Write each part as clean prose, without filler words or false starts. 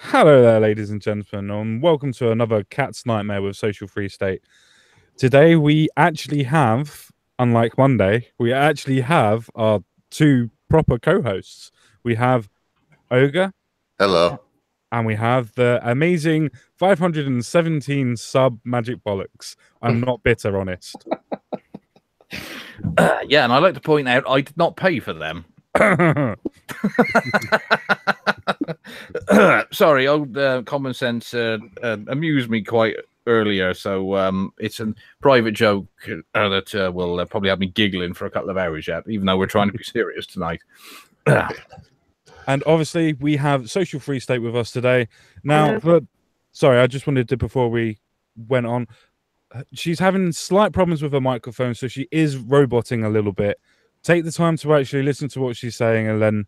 Hello there, ladies and gentlemen, and welcome to another Cat's Nightmare with social3state. Today we actually have, unlike Monday, we actually have our two proper co-hosts. We have Ogre, Hello. and we have the amazing 517 sub Magic Bollocks. I'm not bitter, honest. Yeah, and I'd like to point out I did not pay for them. Sorry, old common sense amused me quite earlier, so it's a private joke that will probably have me giggling for a couple of hours yet, even though we're trying to be serious tonight. And obviously, we have social3state with us today. Now, sorry, I just wanted to, before we went on, she's having slight problems with her microphone, so she is roboting a little bit. Take the time to actually listen to what she's saying and then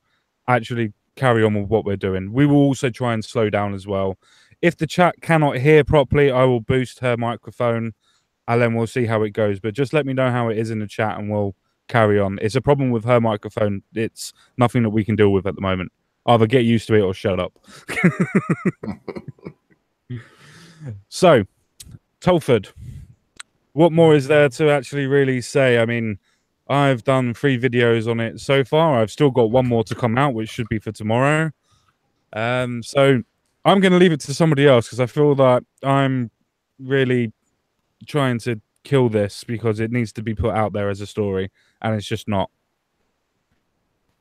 actually carry on with what we're doing. We will also try and slow down as well. If the chat cannot hear properly, I will boost her microphone and then we'll see how it goes. But just let me know how it is in the chat and we'll carry on. It's a problem with her microphone. It's nothing that we can deal with at the moment. Either get used to it or shut up. So, Telford, what more is there to actually really say? I mean, I've done 3 videos on it so far. I've still got 1 more to come out, which should be for tomorrow. So I'm going to leave it to somebody else because I feel that I'm really trying to kill this because it needs to be put out there as a story, and it's just not.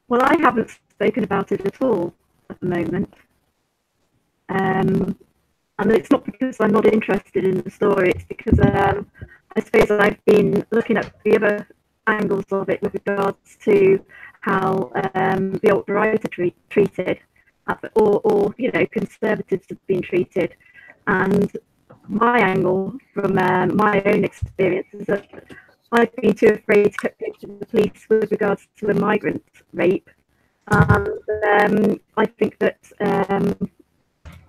Well, I haven't spoken about it at all at the moment. And it's not because I'm not interested in the story, it's because I suppose I've been looking at the other angles of it with regards to how the alt-right are treated, or you know, conservatives have been treated. And my angle from my own experience is that I've been too afraid to cut to the police with regards to a migrant rape. And I think that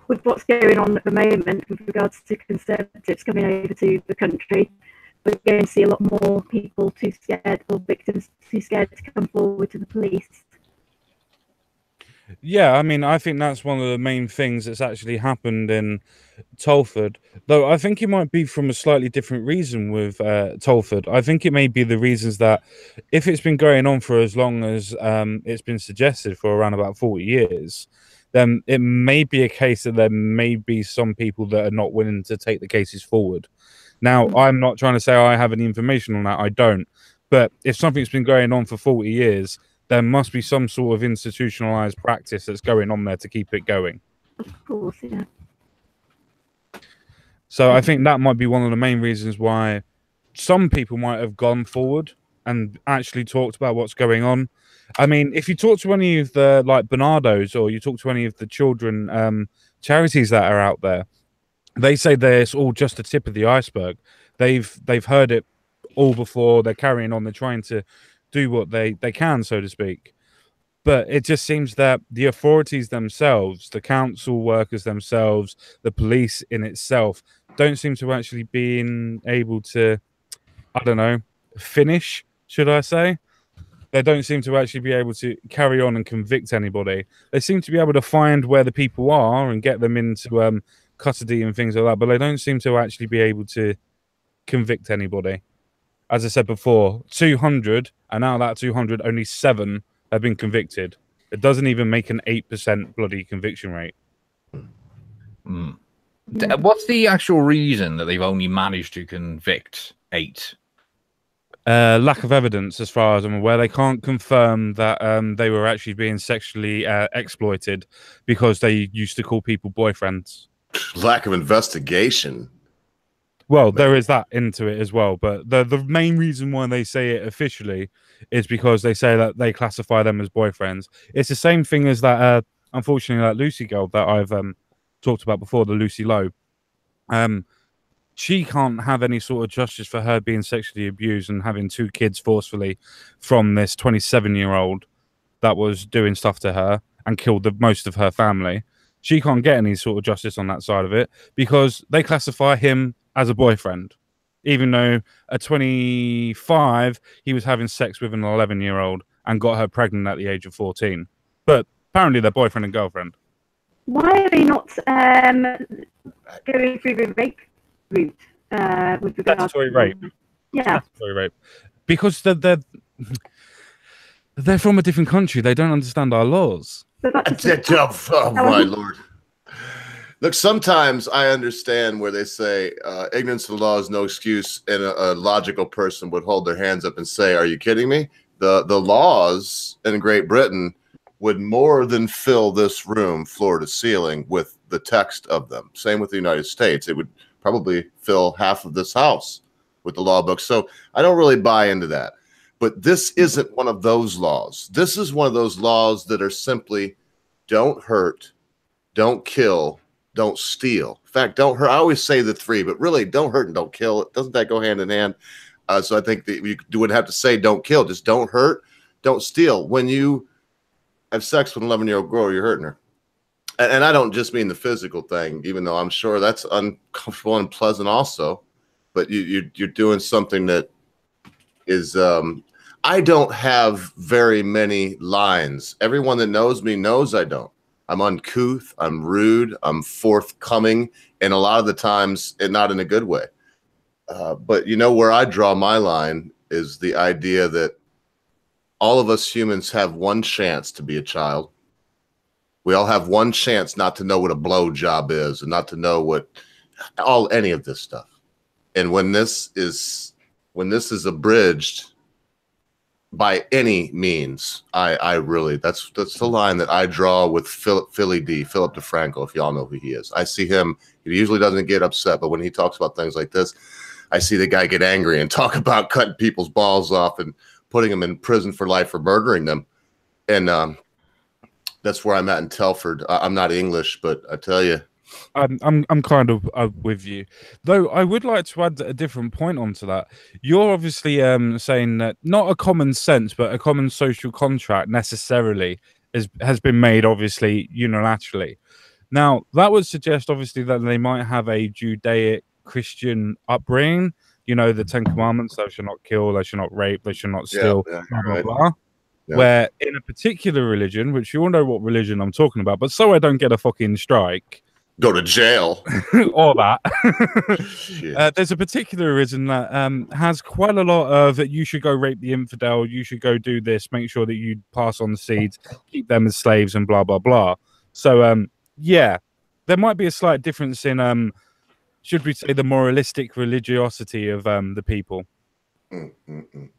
with what's going on at the moment with regards to conservatives coming over to the country, we're going to see a lot more people too scared, or victims too scared to come forward to the police. Yeah, I mean, I think that's one of the main things that's actually happened in Telford, though I think it might be from a slightly different reason with Telford. I think it may be the reasons that if it's been going on for as long as it's been suggested, for around about 40 years, then it may be a case that there may be some people that are not willing to take the cases forward. Now, I'm not trying to say I have any information on that. I don't. But if something's been going on for 40 years, there must be some sort of institutionalized practice that's going on there to keep it going. Of course, yeah. So I think that might be one of the main reasons why some people might have gone forward and actually talked about what's going on. I mean, if you talk to any of the like Bernardo's, or you talk to any of the children charities that are out there, they say it's all just the tip of the iceberg. They've heard it all before. They're carrying on. They're trying to do what they can, so to speak. But it just seems that the authorities themselves, the council workers themselves, the police in itself, don't seem to actually be able to, I don't know, finish, should I say? They don't seem to actually be able to carry on and convict anybody. They seem to be able to find where the people are and get them into custody and things like that, but they don't seem to actually be able to convict anybody. As I said before, 200, and out of that 200, only 7 have been convicted. It doesn't even make an 8% bloody conviction rate. What's the actual reason that they've only managed to convict 8? Lack of evidence, as far as I'm aware. They can't confirm that they were actually being sexually exploited because they used to call people boyfriends. Lack of investigation. Well, there is that into it as well, but the main reason why they say it officially is because they say that they classify them as boyfriends. It's the same thing as that, unfortunately, that Lucy girl that I've talked about before, the Lucy Lowe. She can't have any sort of justice for her being sexually abused and having 2 kids forcefully from this 27-year-old that was doing stuff to her and killed most of her family. She can't get any sort of justice on that side of it because they classify him as a boyfriend, even though at 25 he was having sex with an 11-year-old and got her pregnant at the age of 14. But apparently they're boyfriend and girlfriend. Why are they not going through the rape route with regards Statutory to rape. Yeah. Statutory rape. Because they're from a different country. They don't understand our laws. So that's Oh my lord. Look, sometimes I understand where they say ignorance of the law is no excuse, and a logical person would hold their hands up and say, "Are you kidding me?" The laws in Great Britain would more than fill this room floor to ceiling with the text of them. Same with the United States. It would probably fill half of this house with the law books. So I don't really buy into that. But this isn't one of those laws. This is one of those laws that are simply don't hurt, don't kill, don't steal. In fact, don't hurt. I always say the three, but really don't hurt and don't kill. Doesn't that go hand in hand? So I think that you would have to say don't kill. Just don't hurt, don't steal. When you have sex with an 11-year-old girl, you're hurting her. And I don't just mean the physical thing, even though I'm sure that's uncomfortable and unpleasant also. But you're doing something that is I don't have very many lines. Everyone that knows me knows I don't. I'm uncouth, I'm rude, I'm forthcoming, and a lot of the times, and not in a good way. But you know where I draw my line is the idea that all of us humans have one chance to be a child. We all have one chance not to know what a blowjob is and not to know what any of this stuff. And when this is abridged by any means, I really that's the line that I draw with Philip DeFranco, if y'all know who he is. I see him, he usually doesn't get upset, but when he talks about things like this, I see the guy get angry and talk about cutting people's balls off and putting them in prison for life for murdering them. And that's where I'm at in Telford. I'm not English, but I tell you, I'm kind of with you, though. I would like to add a different point onto that. You're obviously saying that not a common sense, but a common social contract necessarily has been made, obviously unilaterally. Now that would suggest, obviously, that they might have a Judaic Christian upbringing. You know, the 10 Commandments: thou shalt not kill, thou shalt not rape, thou shalt not steal, blah blah blah. Yeah. Where in a particular religion, which you all know what religion I'm talking about, but so I don't get a fucking strike. Go to jail. Or that. There's a particular religion that has quite a lot of you should go rape the infidel, you should go do this, make sure that you pass on the seeds, keep them as slaves, and blah blah blah. So yeah, there might be a slight difference in should we say the moralistic religiosity of the people.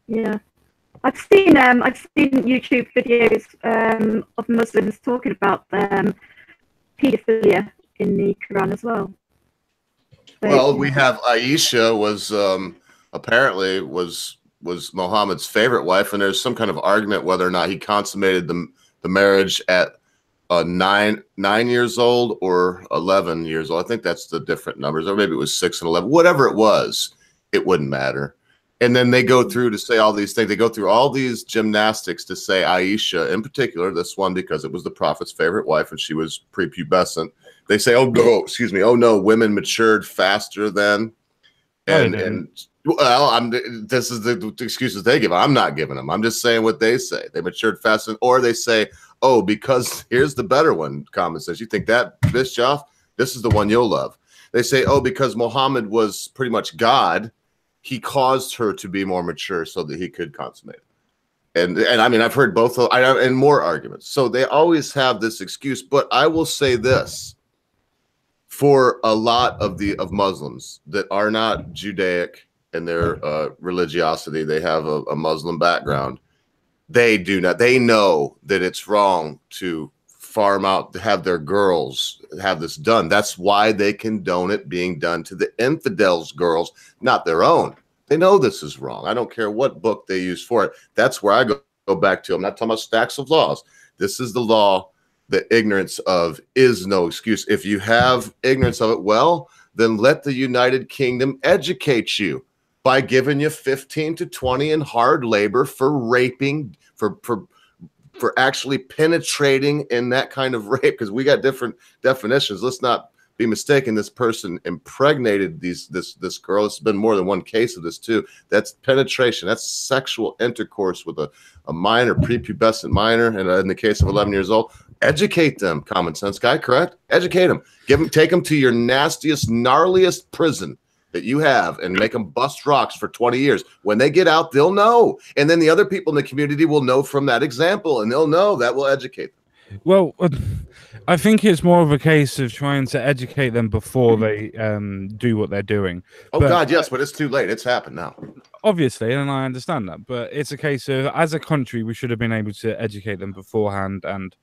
Yeah. I've seen YouTube videos of Muslims talking about paedophilia in the Quran as well. So, well, we have Aisha was apparently was Muhammad's favorite wife, and there's some kind of argument whether or not he consummated the marriage at 9 years old or 11 years old. I think that's the different numbers, or maybe it was 6 and 11. Whatever it was, it wouldn't matter. And then they go through to say all these things. They go through all these gymnastics to say Aisha, in particular, this one, because it was the Prophet's favorite wife and she was prepubescent. They say, oh no, women matured faster then. And well, this is the excuses they give. I'm not giving them. I'm just saying what they say. They matured faster, or they say, oh, because here's the better one. Common sense. You think that pissed you off? This is the one you'll love. They say, oh, because Muhammad was pretty much God, he caused her to be more mature so that he could consummate it. And I mean, I've heard both and more arguments. So they always have this excuse. But I will say this: for a lot of Muslims that are not Judaic in their religiosity, they have a Muslim background. They do not. They know that it's wrong to farm out, to have their girls have this done. That's why they condone it being done to the infidels' girls, not their own. They know this is wrong. I don't care what book they use for it. That's where I go back to. I'm not talking about stacks of laws. This is the law that ignorance of is no excuse. If you have ignorance of it, well, then let the United Kingdom educate you by giving you 15 to 20 in hard labor for raping, for actually penetrating in that kind of rape, because we got different definitions. Let's not be mistaken. This person impregnated this girl. It's been more than one case of this too. That's penetration. That's sexual intercourse with a minor, prepubescent minor, and in the case of 11 years old. Educate them, common sense guy, correct? Educate them. Take them to your nastiest, gnarliest prison that you have and make them bust rocks for 20 years. When they get out, they'll know. And then the other people in the community will know from that example, and they'll know. That will educate them. Well, I think it's more of a case of trying to educate them before they do what they're doing. Oh, God, yes, but it's too late. It's happened now. Obviously, and I understand that. But it's a case of, as a country, we should have been able to educate them beforehand. And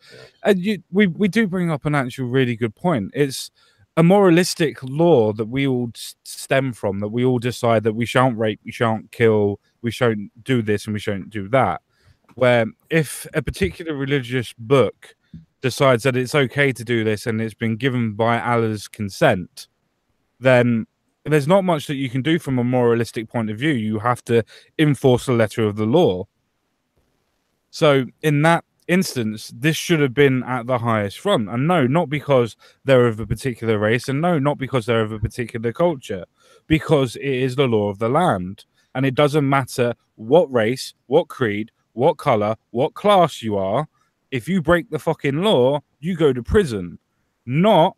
we do bring up an actual really good point. It's a moralistic law that we all stem from, that we all decide that we shan't rape, we shan't kill, we shan't do this, and we shan't do that. Where if a particular religious book decides that it's okay to do this and it's been given by Allah's consent, then there's not much that you can do from a moralistic point of view. You have to enforce the letter of the law. So in that instance, this should have been at the highest front. And no, not because they're of a particular race, and no, not because they're of a particular culture, because it is the law of the land. And it doesn't matter what race, what creed, what color, what class you are. If you break the fucking law, you go to prison. Not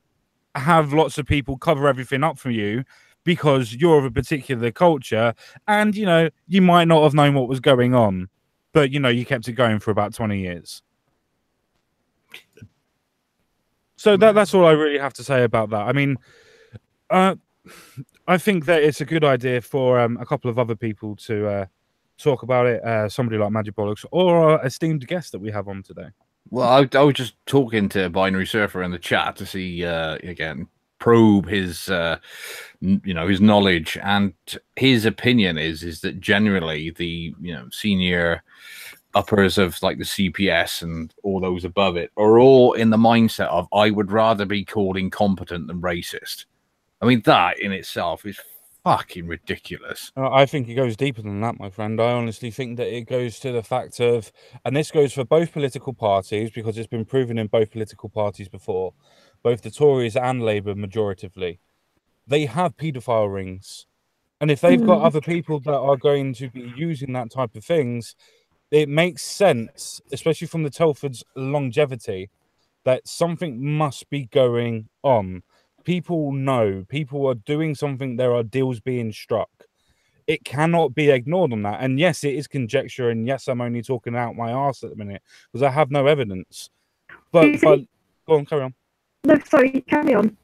have lots of people cover everything up for you because you're of a particular culture, and you might not have known what was going on, but you kept it going for about 20 years. So that's all I really have to say about that. I mean, I think that it's a good idea for a couple of other people to talk about it. Somebody like Magic Bollocks or our esteemed guest that we have on today. Well, I was just talking to Binary Surfer in the chat to see, again, probe his, his knowledge, and his opinion is that generally the, senior uppers of like the CPS and all those above it are all in the mindset of, I would rather be called incompetent than racist. I mean, that in itself is fucking ridiculous. I think it goes deeper than that, my friend. I honestly think that it goes to the fact of, and this goes for both political parties, because it's been proven in both political parties before, both the Tories and Labour majoritively, they have paedophile rings. And if they've got other people that are going to be using that type of things, it makes sense, especially from the Telford's longevity, that something must be going on. People know, people are doing something, there are deals being struck. It cannot be ignored on that. And yes, it is conjecture, and yes, I'm only talking out my arse at the minute because I have no evidence. But go on, carry on. No, sorry, carry on.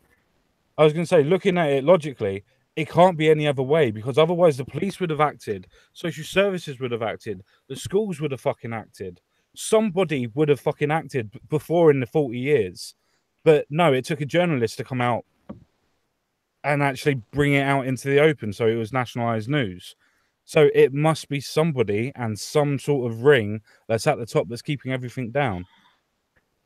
I was going to say, looking at it logically, it can't be any other way, because otherwise the police would have acted, social services would have acted, the schools would have fucking acted. Somebody would have fucking acted before in the 40 years. But no, it took a journalist to come out and actually bring it out into the open, so it was nationalized news. So it must be somebody and some sort of ring that's at the top that's keeping everything down.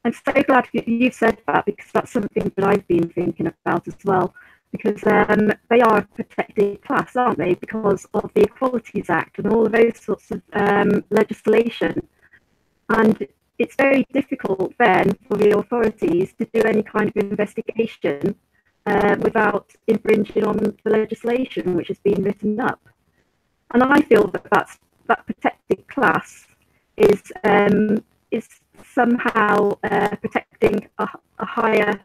I'm so glad you said that, because that's something that I've been thinking about as well. Because they are a protected class, aren't they? Because of the Equalities Act and all of those sorts of legislation. And it's very difficult then for the authorities to do any kind of investigation without infringing on the legislation which has been written up. And I feel that protected class is somehow protecting a higher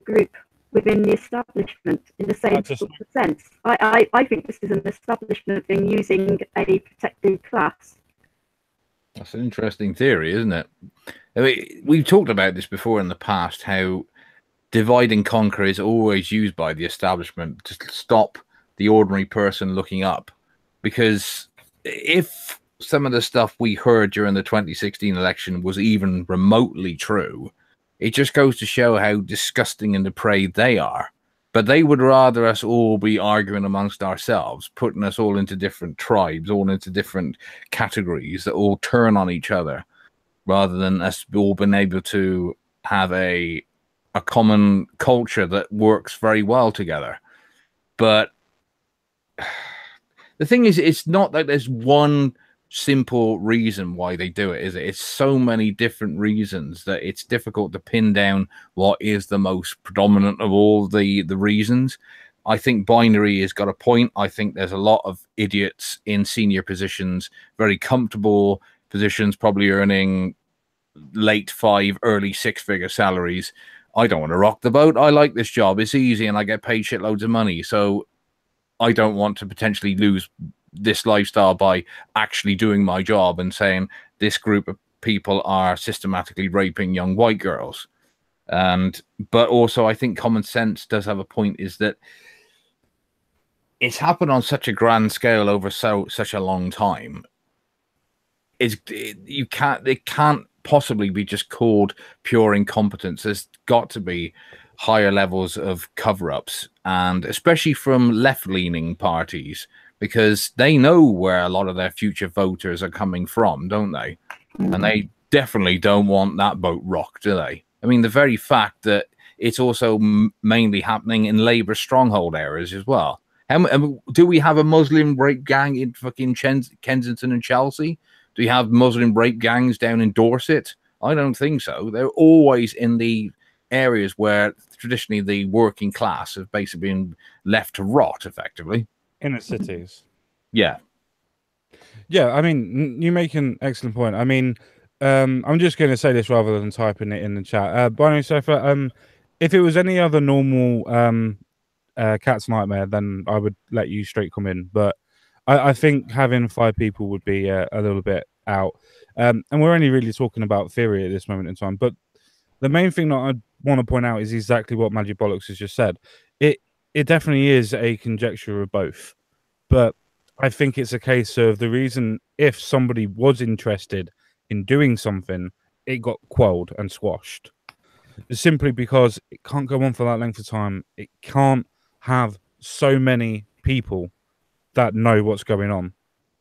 group within the establishment in the same sort of sense. I think this is an establishment thing using a protected class. That's an interesting theory, isn't it? I mean, we've talked about this before in the past, how divide and conquer is always used by the establishment to stop the ordinary person looking up. Because if some of the stuff we heard during the 2016 election was even remotely true, it just goes to show how disgusting and depraved they are. But they would rather us all be arguing amongst ourselves, putting us all into different tribes, all into different categories that all turn on each other, rather than us all being able to have a common culture that works very well together. But the thing is, it's not that there's one simple reason why they do it, is it? It's so many different reasons that it's difficult to pin down what is the most predominant of all the reasons. I think binary has got a point. I think there's a lot of idiots in senior positions, very comfortable positions, probably earning late 5, early 6-figure salaries. I don't want to rock the boat. I like this job. It's easy and I get paid shitloads of money. So I don't want to potentially lose this lifestyle by actually doing my job and saying this group of people are systematically raping young white girls. But also I think common sense does have a point, is that it's happened on such a grand scale over such a long time. It can't possibly be just called pure incompetence. There's got to be higher levels of cover-ups, and especially from left-leaning parties, because they know where a lot of their future voters are coming from, don't they? And they definitely don't want that boat rocked, do they? I mean, the very fact that it's also mainly happening in Labour stronghold areas as well. Do we have a Muslim rape gang in fucking Kensington and Chelsea? Do you have Muslim rape gangs down in Dorset? I don't think so. They're always in the areas where traditionally the working class have basically been left to rot, effectively. Inner cities. Yeah. Yeah, I mean, you make an excellent point. I mean, I'm just going to say this rather than typing it in the chat. Binary Sofa, if it was any other normal cat's nightmare, then I would let you straight come in. But I think having 5 people would be a little bit out. And we're only really talking about theory at this moment in time. But the main thing that I want to point out is exactly what Magic Bollocks has just said. It definitely is a conjecture of both. But I think it's a case of the reason, if somebody was interested in doing something, it got quelled and squashed. Simply because it can't go on for that length of time. It can't have so many people that know what's going on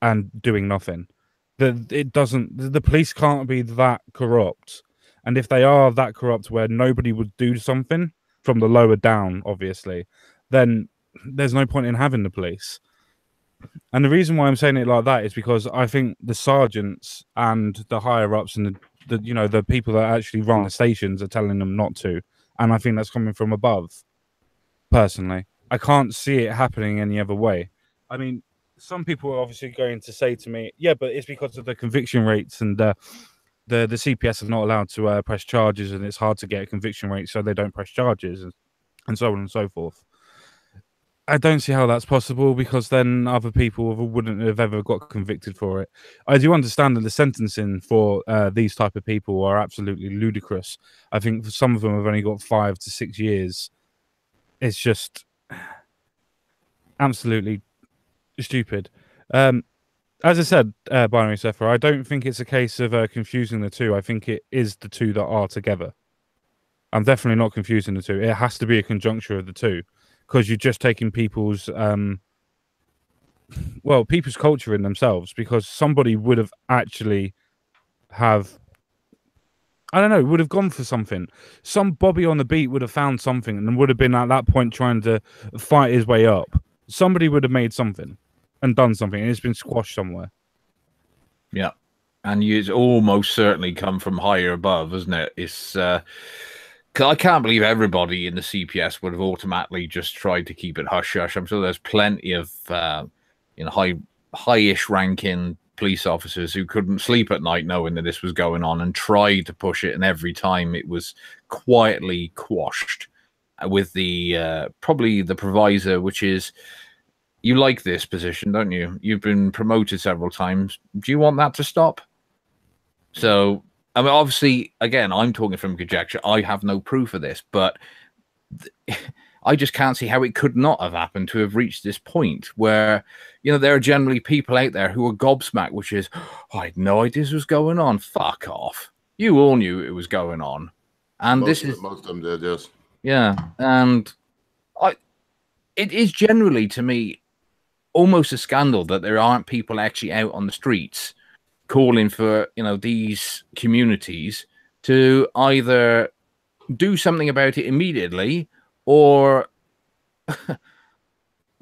and doing nothing. The police can't be that corrupt. And if they are that corrupt where nobody would do something from the lower down, obviously, then there's no point in having the police. And the reason why I'm saying it like that is because I think the sergeants and the higher ups and the people that actually run the stations are telling them not to. And I think that's coming from above. Personally, I can't see it happening any other way. I mean, some people are obviously going to say to me, yeah, but it's because of the conviction rates, and the CPS is not allowed to press charges, and it's hard to get a conviction rate, so they don't press charges, and so on and so forth. I don't see how that's possible, because then other people wouldn't have ever got convicted for it. I do understand that the sentencing for these type of people are absolutely ludicrous. I think some of them have only got 5 to 6 years. It's just absolutely stupid. As I said, Binary Sephora, I don't think it's a case of confusing the two. I think it is the two that are together. I'm definitely not confusing the two. It has to be a conjuncture of the two, because you're just taking people's people's culture in themselves, because somebody would have actually would have gone for something. Some Bobby on the beat would have found something and would have been at that point trying to fight his way up. Somebody would have made something and done something, and it's been squashed somewhere. Yeah. And it's almost certainly come from higher above, isn't it? It's I can't believe everybody in the CPS would have automatically just tried to keep it hush-hush. I'm sure there's plenty of high-ish ranking police officers who couldn't sleep at night knowing that this was going on and tried to push it, and every time it was quietly quashed with the probably the provisor, which is, you like this position, don't you? You've been promoted several times. Do you want that to stop? So, I mean, obviously, again, I'm talking from conjecture. I have no proof of this, but I just can't see how it could not have happened to have reached this point where, there are generally people out there who are gobsmacked, which is, I had no idea this was going on. Fuck off. You all knew it was going on. And most of them did, yes. Yeah. And it is generally, to me, almost a scandal that there aren't people actually out on the streets calling for, these communities to either do something about it immediately, or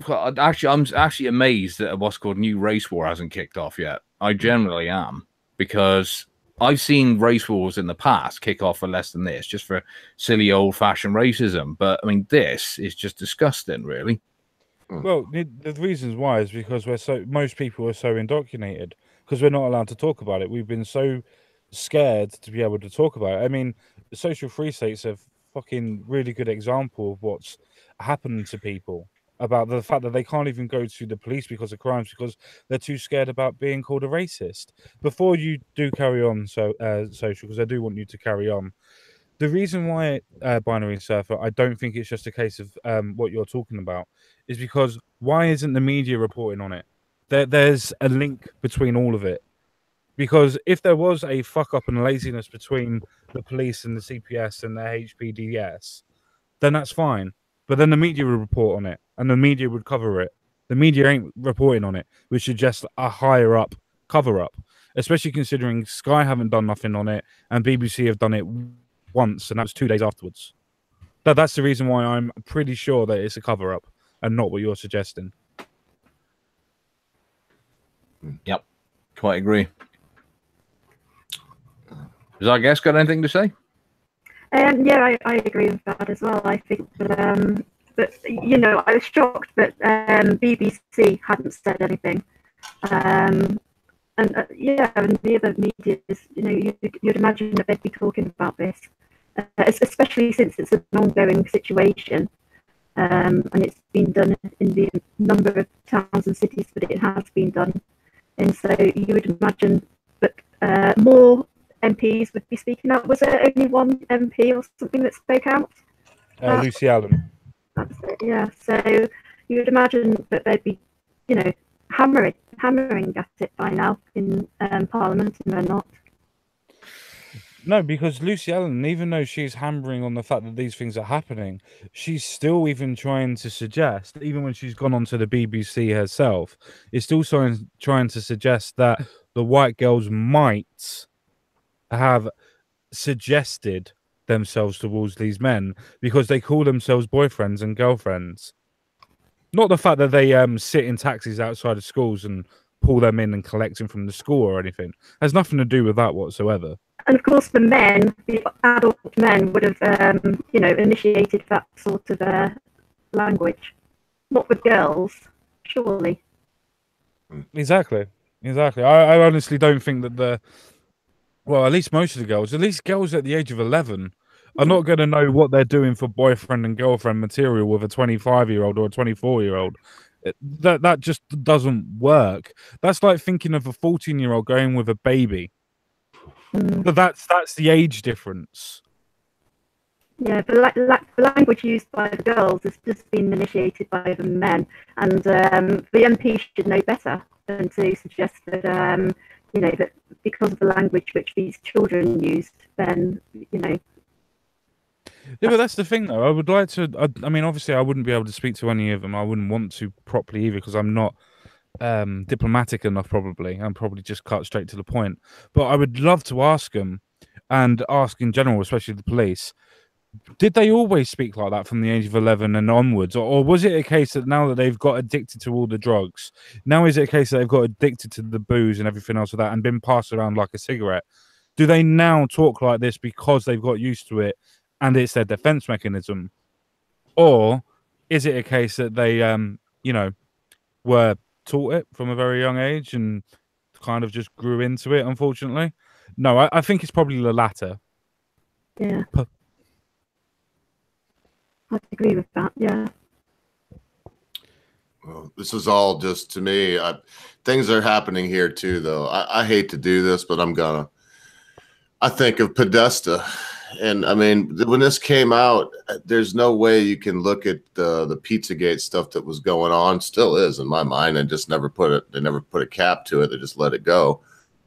well, actually, I'm actually amazed that what's called new race war hasn't kicked off yet. I generally am, because I've seen race wars in the past kick off for less than this, just for silly old-fashioned racism. But I mean, this is just disgusting, really. Well, the reasons why is because most people are so indoctrinated because we're not allowed to talk about it. We've been so scared to be able to talk about it. I mean, the social free state's a fucking really good example of what's happened to people, about the fact that they can't even go to the police because of crimes because they're too scared about being called a racist. Before you do carry on, social, because I do want you to carry on. The reason why binary surfer, I don't think it's just a case of what you're talking about, is because why isn't the media reporting on it? There's a link between all of it. Because if there was a fuck up and laziness between the police and the CPS and the HPDS, then that's fine. But then the media would report on it and the media would cover it. The media ain't reporting on it, which is just a higher up cover up, especially considering Sky haven't done nothing on it and BBC have done it once, and that was 2 days afterwards. That's the reason why I'm pretty sure that it's a cover up and not what you're suggesting. Yep, quite agree. Has our guest got anything to say? Yeah, I agree with that as well. I think that, but you know, I was shocked that BBC hadn't said anything. Yeah, and the other media, you know, you'd imagine that they'd be talking about this, especially since it's an ongoing situation, and it's been done in the number of towns and cities that it has been done. And so you would imagine that more MPs would be speaking out. Was there only one MP or something that spoke out? Lucy Allen. That's it, yeah. So you would imagine that they'd be, you know, hammering at it by now in Parliament, and they're not. No, because Lucy Allen, even though she's hammering on the fact that these things are happening, she's still even trying to suggest, even when she's gone onto the BBC herself, is still trying to suggest that the white girls might have suggested themselves towards these men because they call themselves boyfriends and girlfriends. Not the fact that they sit in taxis outside of schools and pull them in and collect them from the school or anything. It has nothing to do with that whatsoever. And of course, the adult men would have, you know, initiated that sort of language. Not with girls, surely. Exactly. I honestly don't think that well, at least most of the girls, at least girls at the age of 11, are not going to know what they're doing for boyfriend and girlfriend material with a 25-year-old or a 24-year-old. That just doesn't work. That's like thinking of a 14-year-old going with a baby. But that's the age difference. Yeah, the language used by the girls has just been initiated by the men, and the MP should know better than to suggest that you know, that because of the language which these children used, then, you know. Yeah, but that's the thing, though. I would like to. I mean, obviously, I wouldn't be able to speak to any of them. I wouldn't want to properly either because I'm not diplomatic enough. Probably, I'm probably just cut straight to the point. But I would love to ask them, and ask in general, especially the police. Did they always speak like that from the age of 11 and onwards? Or was it a case that now that they've got addicted to all the drugs, now is it a case that they've got addicted to the booze and everything else of that and been passed around like a cigarette? Do they now talk like this because they've got used to it and it's their defense mechanism? Or is it a case that they, you know, were taught it from a very young age and kind of just grew into it, unfortunately? No, I think it's probably the latter. Yeah. I agree with that, yeah. Well, this is all just, to me, things are happening here too, though. I hate to do this, but I'm gonna. I think of Podesta, and I mean, when this came out, there's no way you can look at the Pizzagate stuff that was going on. Still is in my mind, and just never put it. They never put a cap to it. They just let it go.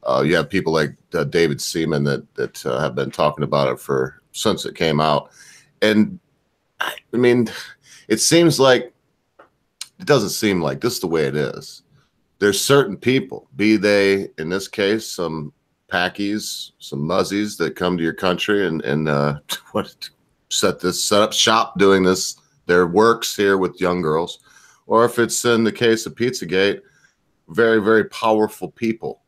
You have people like David Seaman that have been talking about it since it came out, and I mean, it doesn't seem like this is the way it is. There's certain people, be they, in this case, some Packies, some Muzzies that come to your country and set up shop doing their works here with young girls. Or if it's in the case of Pizzagate, very, very powerful people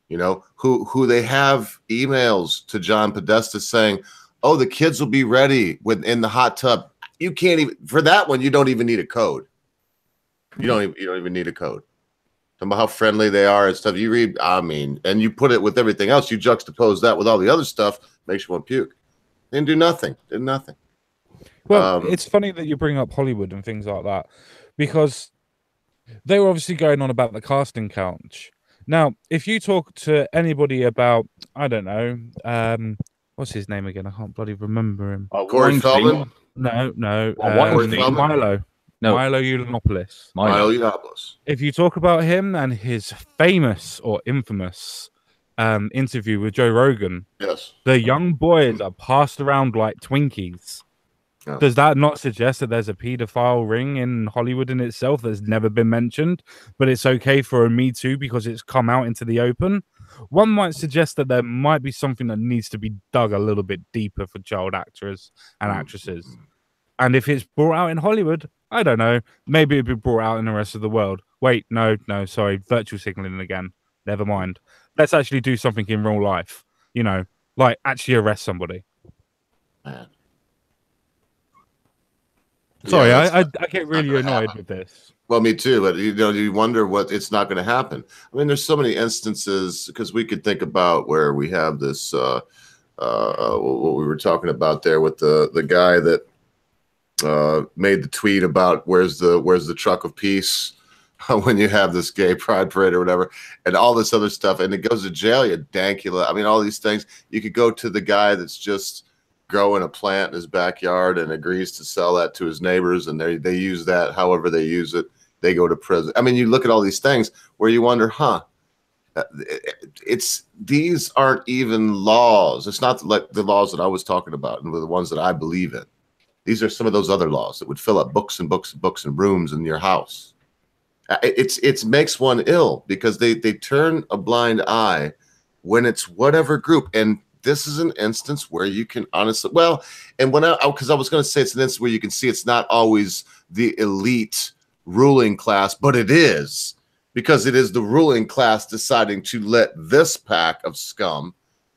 You know, who they have emails to John Podesta saying, "Oh, the kids will be ready in the hot tub." You can't even for that one. You don't even need a code. You don't even need a code. Talking about how friendly they are and stuff. You read, I mean, and you put it with everything else. You juxtapose that with all the other stuff, makes you want to puke. Didn't do nothing. Did nothing. Well, it's funny that you bring up Hollywood and things like that, because they were obviously going on about the casting couch. Now, if you talk to anybody about, I don't know, what's his name again? I can't bloody remember him. Corey Feldman? No. Milo. No. Milo Yiannopoulos. Milo Yiannopoulos. If you talk about him and his famous or infamous interview with Joe Rogan, yes, the young boys are passed around like Twinkies. Yeah. Does that not suggest that there's a pedophile ring in Hollywood in itself that's never been mentioned, but it's okay for a Me Too because it's come out into the open? One might suggest that there might be something that needs to be dug a little bit deeper for child actors and actresses. And if it's brought out in Hollywood, I don't know. Maybe it'd be brought out in the rest of the world. Wait, no, sorry. Virtual signaling again. Never mind. Let's actually do something in real life. You know, like actually arrest somebody. Man. Sorry, I get really annoyed with this. Well, me too. But you wonder what it's not going to happen. I mean, there's so many instances because we could think about where we have this. What we were talking about there with the guy that made the tweet about where's the truck of peace when you have this gay pride parade or whatever, and all this other stuff, and it goes to jail. You dankula. I mean, all these things. You could go to the guy that's just growing a plant in his backyard and agrees to sell that to his neighbors, and they use that however they use it. They go to prison. I mean, you look at all these things where you wonder, these aren't even laws. It's not like the laws that I was talking about and the ones that I believe in. These are some of those other laws that would fill up books and books and books and rooms in your house. It makes one ill because they turn a blind eye when it's whatever group. And this is an instance where you can honestly, because I was going to say it's an instance where you can see it's not always the elite ruling class, but it is, because it is the ruling class deciding to let this pack of scum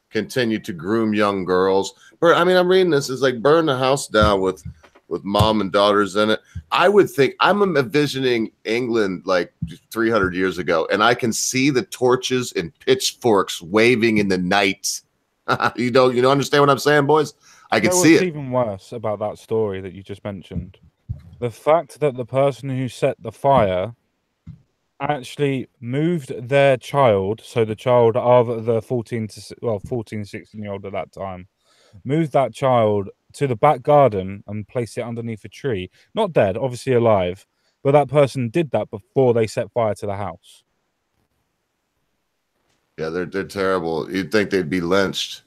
continue to groom young girls. I mean, I'm reading this, it's like burn the house down with mom and daughters in it. I would think, I'm envisioning England like 300 years ago, and I can see the torches and pitchforks waving in the night. You understand what I'm saying, boys? I can see it. What's even worse about that story that you just mentioned? The fact that the person who set the fire actually moved their child, so the child of the 14, 16-year-old at that time, moved that child to the back garden and placed it underneath a tree. Not dead, obviously alive, but that person did that before they set fire to the house. Yeah, they're terrible. You'd think they'd be lynched,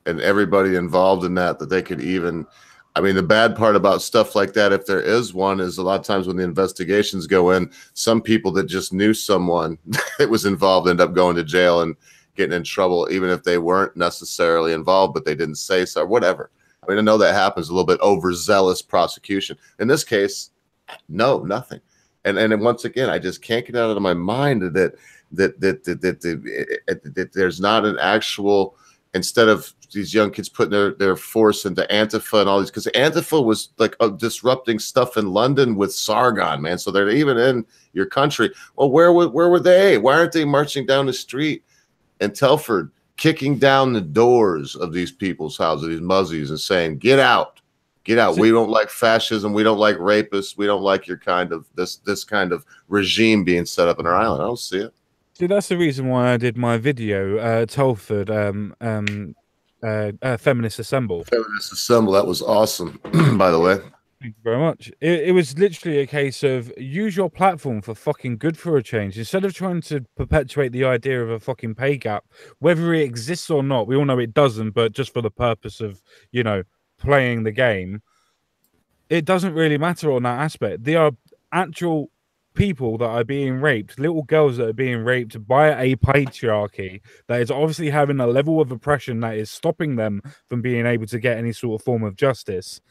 and everybody involved in that they could even. I mean, the bad part about stuff like that, if there is one, is a lot of times when the investigations go in, some people that just knew someone that was involved end up going to jail and getting in trouble, even if they weren't necessarily involved, but they didn't say so, or whatever. I mean, I know that happens, a little bit overzealous prosecution. In this case, no, nothing. And once again, I just can't get out of my mind that there's not an actual, instead of these young kids putting their force into Antifa and all these, because Antifa was like disrupting stuff in London with Sargon, man. So they're even in your country. Well, where were they? Why aren't they marching down the street in Telford, kicking down the doors of these people's houses, these muzzies, and saying, get out. Get out. We don't like fascism. We don't like rapists. We don't like your kind of this kind of regime being set up in our island. I don't see it. See, that's the reason why I did my video, Telford, Feminists Assemble. Feminists Assemble. That was awesome, by the way. Thank you very much. It was literally a case of use your platform for fucking good for a change. Instead of trying to perpetuate the idea of a fucking pay gap, whether it exists or not, we all know it doesn't, but just for the purpose of, playing the game, it doesn't really matter on that aspect. There are actual people that are being raped, little girls that are being raped by a patriarchy that is obviously having a level of oppression that is stopping them from being able to get any sort of form of justice.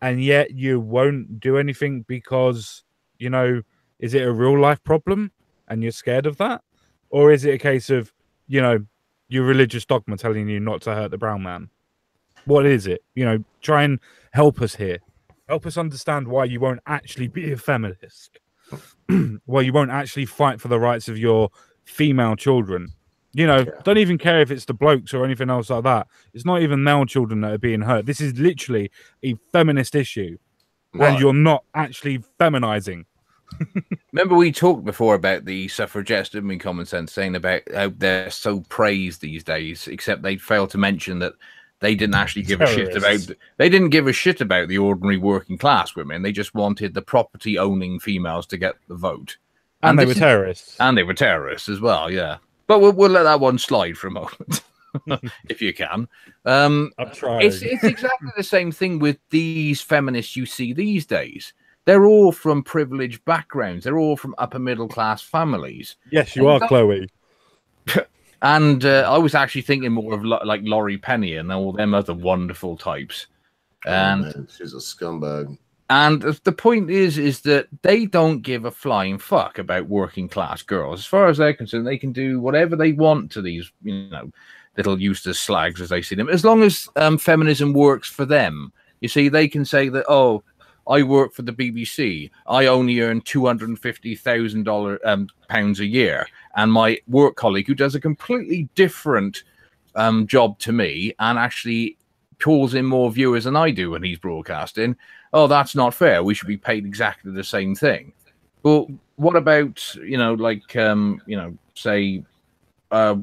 And yet you won't do anything because, is it a real life problem and you're scared of that? Or is it a case of you know, your religious dogma telling you not to hurt the brown man? What is it? You know, try and help us here. Help us understand why you won't actually be a feminist. Why you won't actually fight for the rights of your female children. You know, don't even care if it's the blokes or anything else like that. It's not even male children that are being hurt. This is literally a feminist issue. Right. And you're not actually feminizing. Remember we talked before about the suffragettes, didn't we, Common Sense, saying about how they're so praised these days, except they failed to mention that they didn't actually give a shit about the ordinary working class women. They just wanted the property owning females to get the vote. And they were terrorists. And they were terrorists as well, yeah. But we'll let that one slide for a moment. If you can. I'm trying. It's exactly the same thing with these feminists you see these days. They're all from privileged backgrounds. They're all from upper middle class families. Yes, you are, Chloe. And I was actually thinking more of like Laurie Penny and all them other wonderful types. And man, she's a scumbag. And the point is that they don't give a flying fuck about working class girls. As far as they're concerned, they can do whatever they want to these, you know, little useless slags as they see them, as long as feminism works for them. You see, they can say that, oh, I work for the BBC. I only earn $250,000 pounds a year, and my work colleague, who does a completely different job to me, and actually pulls in more viewers than I do when he's broadcasting. Oh, that's not fair. We should be paid exactly the same thing. But what about, you know, like, you know, say, a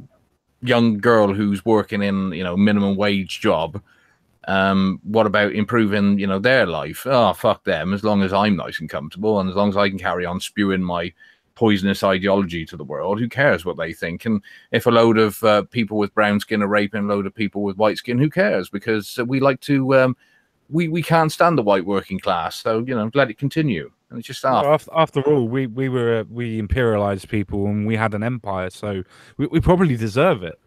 young girl who's working in, you know, minimum wage job? What about improving, you know, their life? Oh, fuck them. As long as I'm nice and comfortable, and as long as I can carry on spewing my poisonous ideology to the world, who cares what they think? And if a load of people with brown skin are raping a load of people with white skin, who cares? Because we like to, we can't stand the white working class, so, you know, let it continue. And it's just after all, we imperialized people and we had an empire, so we probably deserve it.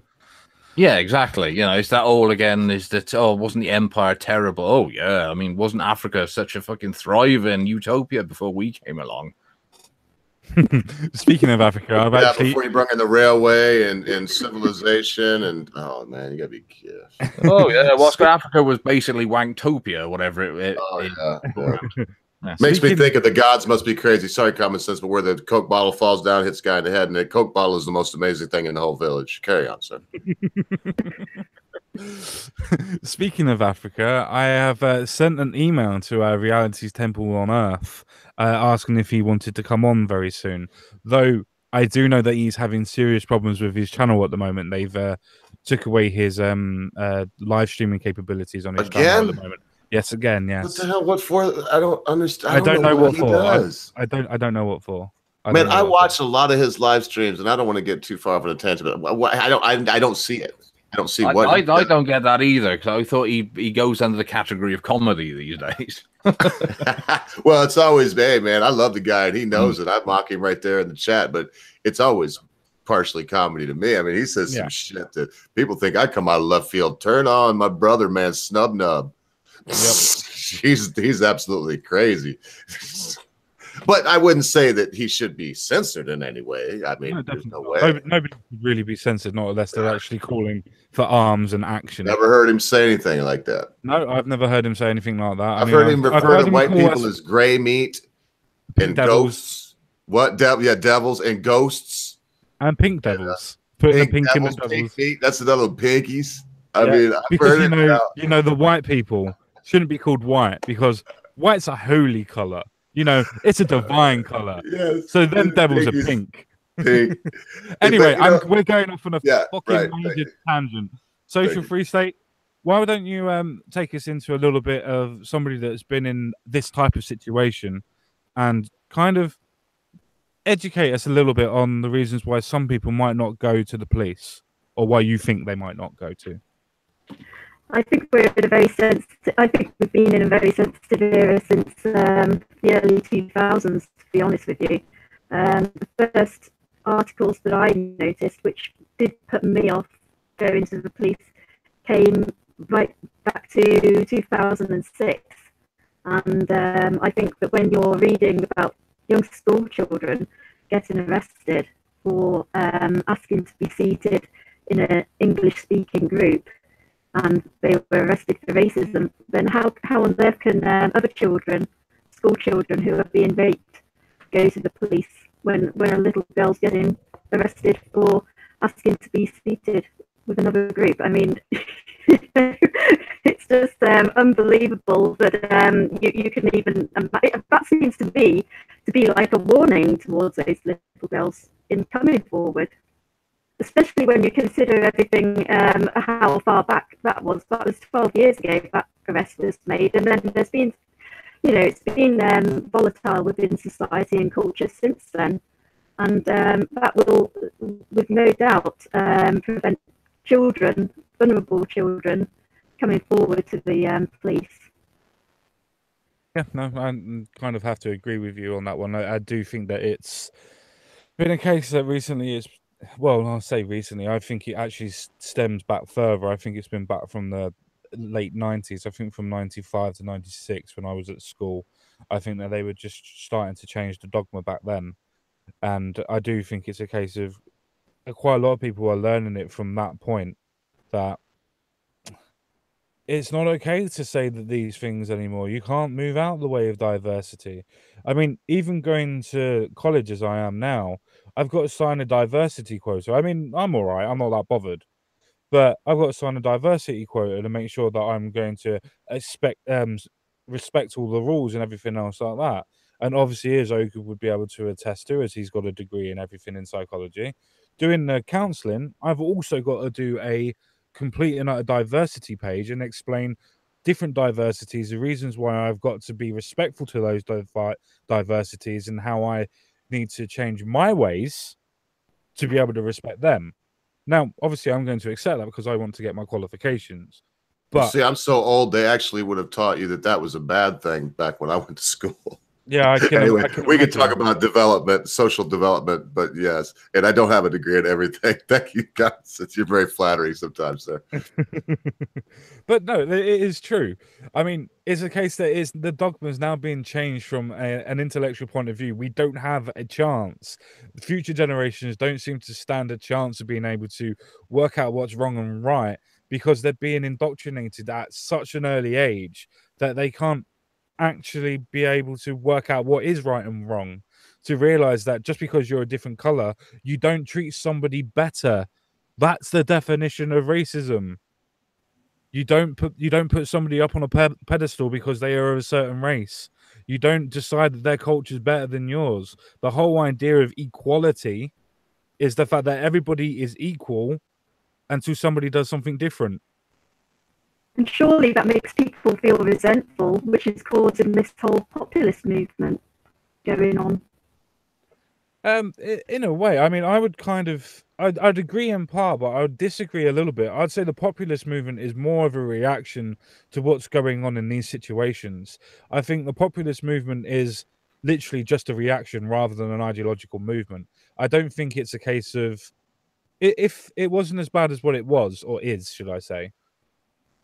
Yeah, exactly. You know, it's that all again, is that, oh, wasn't the empire terrible? Oh, yeah. I mean, wasn't Africa such a fucking thriving utopia before we came along? Speaking of Africa, I've actually... before you brought in the railway and civilization, and oh man, you gotta be kidding. Oh yeah, well, Africa was basically Wanktopia, whatever it yeah. Makes me think of The Gods Must Be Crazy. Sorry, Common Sense, but where the Coke bottle falls down, hits the guy in the head, and the Coke bottle is the most amazing thing in the whole village. Carry on, sir. Speaking of Africa, I have sent an email to Reality's Temple on Earth asking if he wanted to come on very soon. Though I do know that he's having serious problems with his channel at the moment. They've took away his live streaming capabilities on his channel at the moment. Yes, again, yes. What the hell? What for? I don't understand. I don't know what for. I don't know what for. I watch a lot of his live streams, and I don't want to get too far off on a tangent, but I don't see it. I don't see what I don't get that either, because I thought he goes under the category of comedy these days. Well, it's always, hey man, I love the guy and he knows it. I mock him right there in the chat, but it's always partially comedy to me. I mean, he says some shit that people think I come out of left field. Turn on my brother, man, Snub Nub. Yep. He's absolutely crazy. But I wouldn't say that he should be censored in any way. I mean, there's no way. Nobody would really be censored, not unless they're actually calling for arms and action. Never heard him say anything like that. No, I've never heard him say anything like that. I've heard him refer to white people as gray meat and ghosts. What? Devils and ghosts. And pink devils. Putting the pink in the devils. Pink, that's another pinkies. I mean, because you know, the white people shouldn't be called white because white's a holy color. You know, it's a divine color. Yes. So then devils are pink. Pink. Anyway, we're going off on a fucking major tangent. Social3state, why don't you take us into a little bit of somebody that's been in this type of situation and kind of educate us a little bit on the reasons why some people might not go to the police or why you think they might not go to? I think we're in a very sensitive. I think we've been in a very sensitive era since the early 2000s. To be honest with you, the first articles that I noticed, which did put me off going to the police, came right back to 2006. And I think that when you're reading about young school children getting arrested for asking to be seated in an English-speaking group and they were arrested for racism, then how on earth can other children, school children who are being raped, go to the police when a little girl's getting arrested for asking to be seated with another group? I mean, it's just unbelievable that you can even. That seems to be like a warning towards those little girls in coming forward, especially when you consider everything, how far back that was. That was 12 years ago that arrest was made, and then there's been, it's been volatile within society and culture since then, and that will, with no doubt, prevent children, vulnerable children, coming forward to the police. Yeah, no, I kind of have to agree with you on that one. I do think that it's been a case that recently it's, well, I'll say recently, I think it actually stems back further. I think it's been back from the late 90s. I think from 95 to 96 when I was at school. I think that they were just starting to change the dogma back then. And I do think it's a case of quite a lot of people are learning it from that point, that it's not okay to say that these things anymore. You can't move out the way of diversity. I mean, even going to college as I am now, I've got to sign a diversity quota. I mean, I'm all right. I'm not that bothered. But I've got to sign a diversity quota to make sure that I'm going to respect all the rules and everything else like that. And obviously, as Oku would be able to attest to, as he's got a degree in everything in psychology, doing the counselling, I've also got to do a complete and utter diversity page and explain different diversities, the reasons why I've got to be respectful to those diversities and how I need to change my ways to be able to respect them. Now, obviously, I'm going to accept that because I want to get my qualifications. But see, I'm so old, they actually would have taught you that was a bad thing back when I went to school. Yeah, anyway, we could talk about development, social development, but yes, and I don't have a degree in everything. Thank you, guys. You're very flattering sometimes, sir. But no, it is true. I mean, it's a case that the dogma is now being changed from an intellectual point of view. We don't have a chance. Future generations don't seem to stand a chance of being able to work out what's wrong and right because they're being indoctrinated at such an early age that they can't actually be able to work out what is right and wrong, to realize that just because you're a different color, you don't treat somebody better. That's the definition of racism. You don't put somebody up on a pedestal because they are of a certain race. You don't decide that their culture is better than yours. The whole idea of equality is the fact that everybody is equal until somebody does something different. And surely that makes people feel resentful, which is causing this whole populist movement going on. In a way, I mean, I'd agree in part, but I would disagree a little bit. I'd say the populist movement is more of a reaction to what's going on in these situations. I think the populist movement is literally just a reaction rather than an ideological movement. I don't think it's a case of, if it wasn't as bad as what it was, or is, should I say,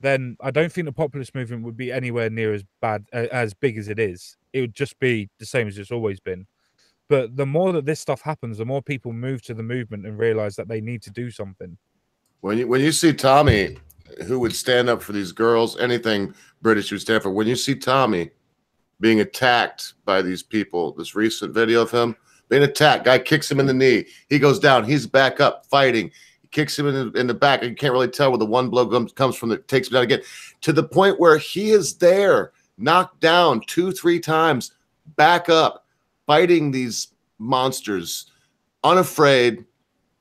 then I don't think the populist movement would be anywhere near as bad, as big as it is. It would just be the same as it's always been. But the more that this stuff happens, the more people move to the movement and realize that they need to do something. When you see Tommy, who would stand up for these girls, anything British would stand for. When you see Tommy being attacked by these people, this recent video of him being attacked, guy kicks him in the knee. He goes down. He's back up fighting. He kicks him in the back. You can't really tell where the one blow comes from that takes him down again, to the point where he is there, knocked down 2-3 times, back up, fighting these monsters, unafraid.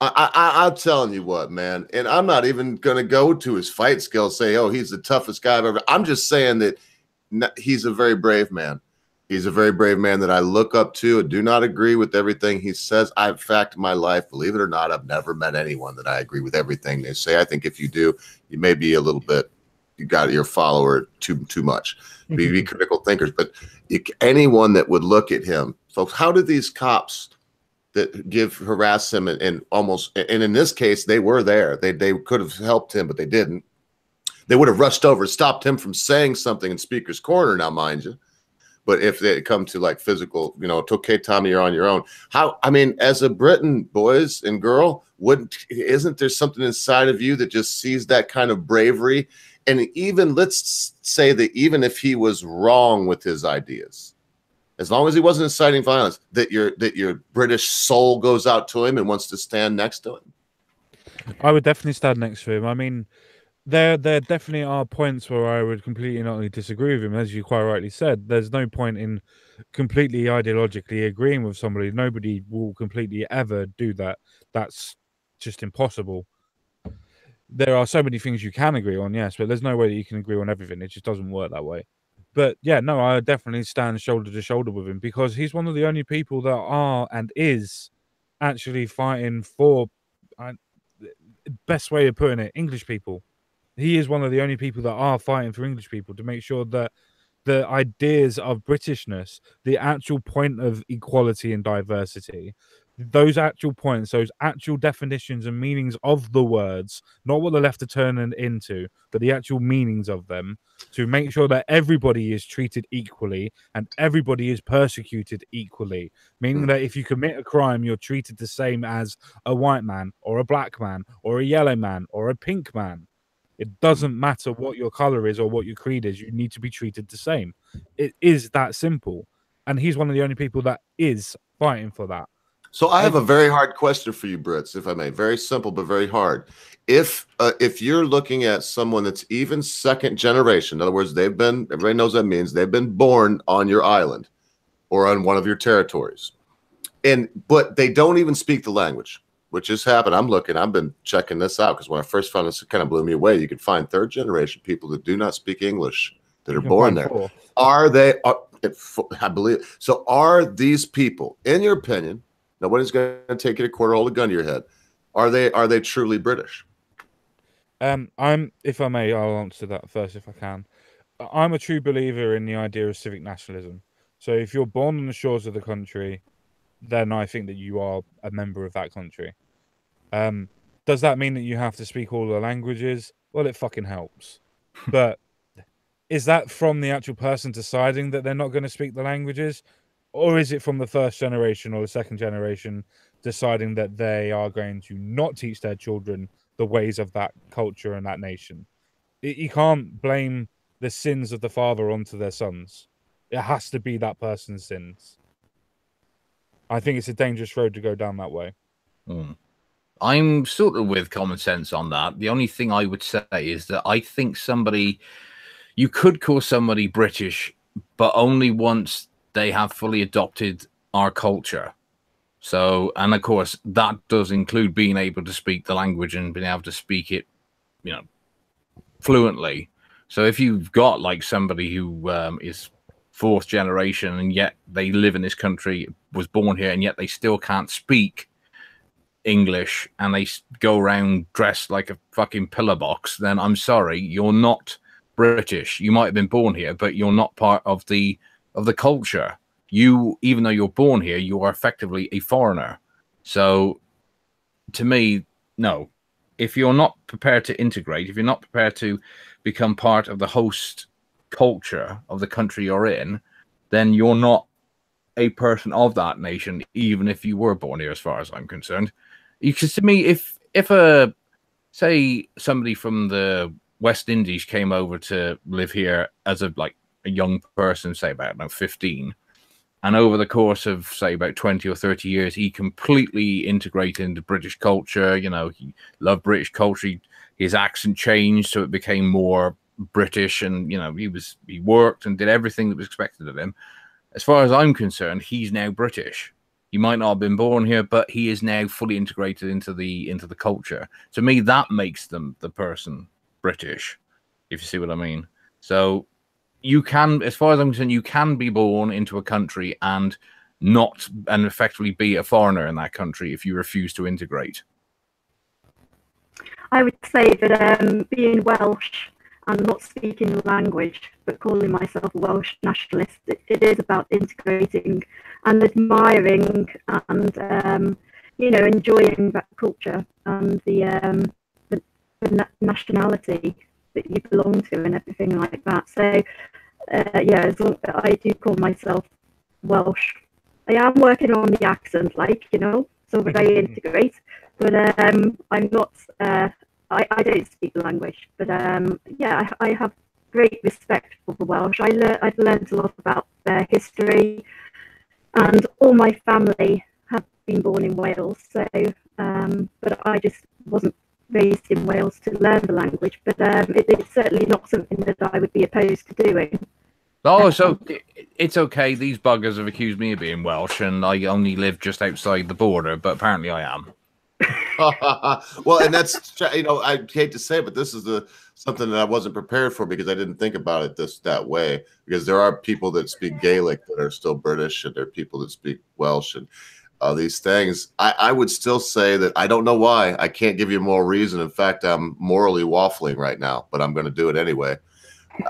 I'm telling you what, man, and I'm not even going to go to his fight skills, say, oh, he's the toughest guy I've ever. I'm just saying that he's a very brave man. He's a very brave man that I look up to. I do not agree with everything he says. In fact, in my life, believe it or not, I've never met anyone that I agree with everything they say. I think if you do, you may be a little bit, you got your follower too much. Be critical thinkers. But anyone that would look at him, folks, how do these cops that harass him and in this case, they were there. They could have helped him, but they didn't. They would have rushed over, stopped him from saying something in Speaker's Corner now, mind you. But if it come to like physical, you know, it's okay, Tommy, you're on your own. How, I mean, as a Briton, boys and girl, isn't there something inside of you that just sees that kind of bravery? And even, let's say that even if he was wrong with his ideas, as long as he wasn't inciting violence, that your British soul goes out to him and wants to stand next to him. I would definitely stand next to him. I mean, there definitely are points where I would completely not only disagree with him, as you quite rightly said. There's no point in completely ideologically agreeing with somebody. Nobody will completely ever do that. That's just impossible. There are so many things you can agree on, yes, but there's no way that you can agree on everything. It just doesn't work that way. But yeah, no, I definitely stand shoulder to shoulder with him, because he's one of the only people that are and is actually fighting for, best way of putting it, English people. He is one of the only people that are fighting for English people to make sure that the ideas of Britishness, the actual point of equality and diversity, those actual points, those actual definitions and meanings of the words, not what the left are turning into, but the actual meanings of them, to make sure that everybody is treated equally and everybody is persecuted equally. Meaning that if you commit a crime, you're treated the same as a white man or a black man or a yellow man or a pink man. It doesn't matter what your color is or what your creed is. You need to be treated the same. It is that simple. And he's one of the only people that is fighting for that. So I have a very hard question for you, Brits, if I may. Very simple, but very hard. If you're looking at someone that's even second generation, in other words, everybody knows that means they've been born on your island or on one of your territories, but they don't even speak the language, which has happened. I've been checking this out, because when I first found this, it kind of blew me away. You can find third generation people that do not speak English that are born there. I believe so. Are these people, in your opinion, nobody's going to take you to court or hold a gun to your head, are they truly British? If I may, I'll answer that first if I can. I'm a true believer in the idea of civic nationalism. So if you're born on the shores of the country, then I think that you are a member of that country. Does that mean that you have to speak all the languages? Well, it fucking helps. But is that from the actual person deciding that they're not going to speak the languages? Or is it from the first generation or the second generation deciding that they are going to not teach their children the ways of that culture and that nation? You can't blame the sins of the father onto their sons. It has to be that person's sins. I think it's a dangerous road to go down that way. I'm sort of with common sense on that. The only thing I would say is that I think you could call somebody British, but only once they have fully adopted our culture. So, and of course, that does include being able to speak the language and being able to speak it, fluently. So if you've got like somebody who is fourth generation and yet they live in this country, was born here, and yet they still can't speak English and they go around dressed like a fucking pillar box, then I'm sorry, you're not British. You might have been born here, but you're not part of the culture. You, even though you're born here, you are effectively a foreigner. So to me, no. If you're not prepared to integrate, if you're not prepared to become part of the host culture of the country you're in, then you're not a person of that nation, even if you were born here, as far as I'm concerned. Because to me, if say somebody from the West Indies came over to live here as a young person, say about 15, and over the course of say about 20 or 30 years, he completely integrated into British culture. He loved British culture. His accent changed, so it became more British, and he worked and did everything that was expected of him. As far as I'm concerned, he's now British. He might not have been born here, but he is now fully integrated into the culture. To me, that makes them the person British, if you see what I mean. So you can, as far as I'm concerned, you can be born into a country and effectively be a foreigner in that country if you refuse to integrate. I would say that being Welsh and not speaking the language, but calling myself a Welsh nationalist, it is about integrating and admiring and enjoying that culture and the nationality that you belong to and everything like that. So yeah, I do call myself Welsh. I am working on the accent, so that I integrate. But I'm not. I don't speak the language. But yeah, I have great respect for the Welsh. I've learned a lot about their history, and all my family have been born in Wales. So, but I just wasn't raised in Wales to learn the language. But it's certainly not something that I would be opposed to doing. Oh, so it's okay. These buggers have accused me of being Welsh, and I only live just outside the border, but apparently I am. Well, and that's, I hate to say it, but this is something that I wasn't prepared for because I didn't think about it that way. Because there are people that speak Gaelic that are still British, and there are people that speak Welsh, and these things. I would still say that I don't know why. I can't give you more reason. In fact, I'm morally waffling right now, but I'm going to do it anyway.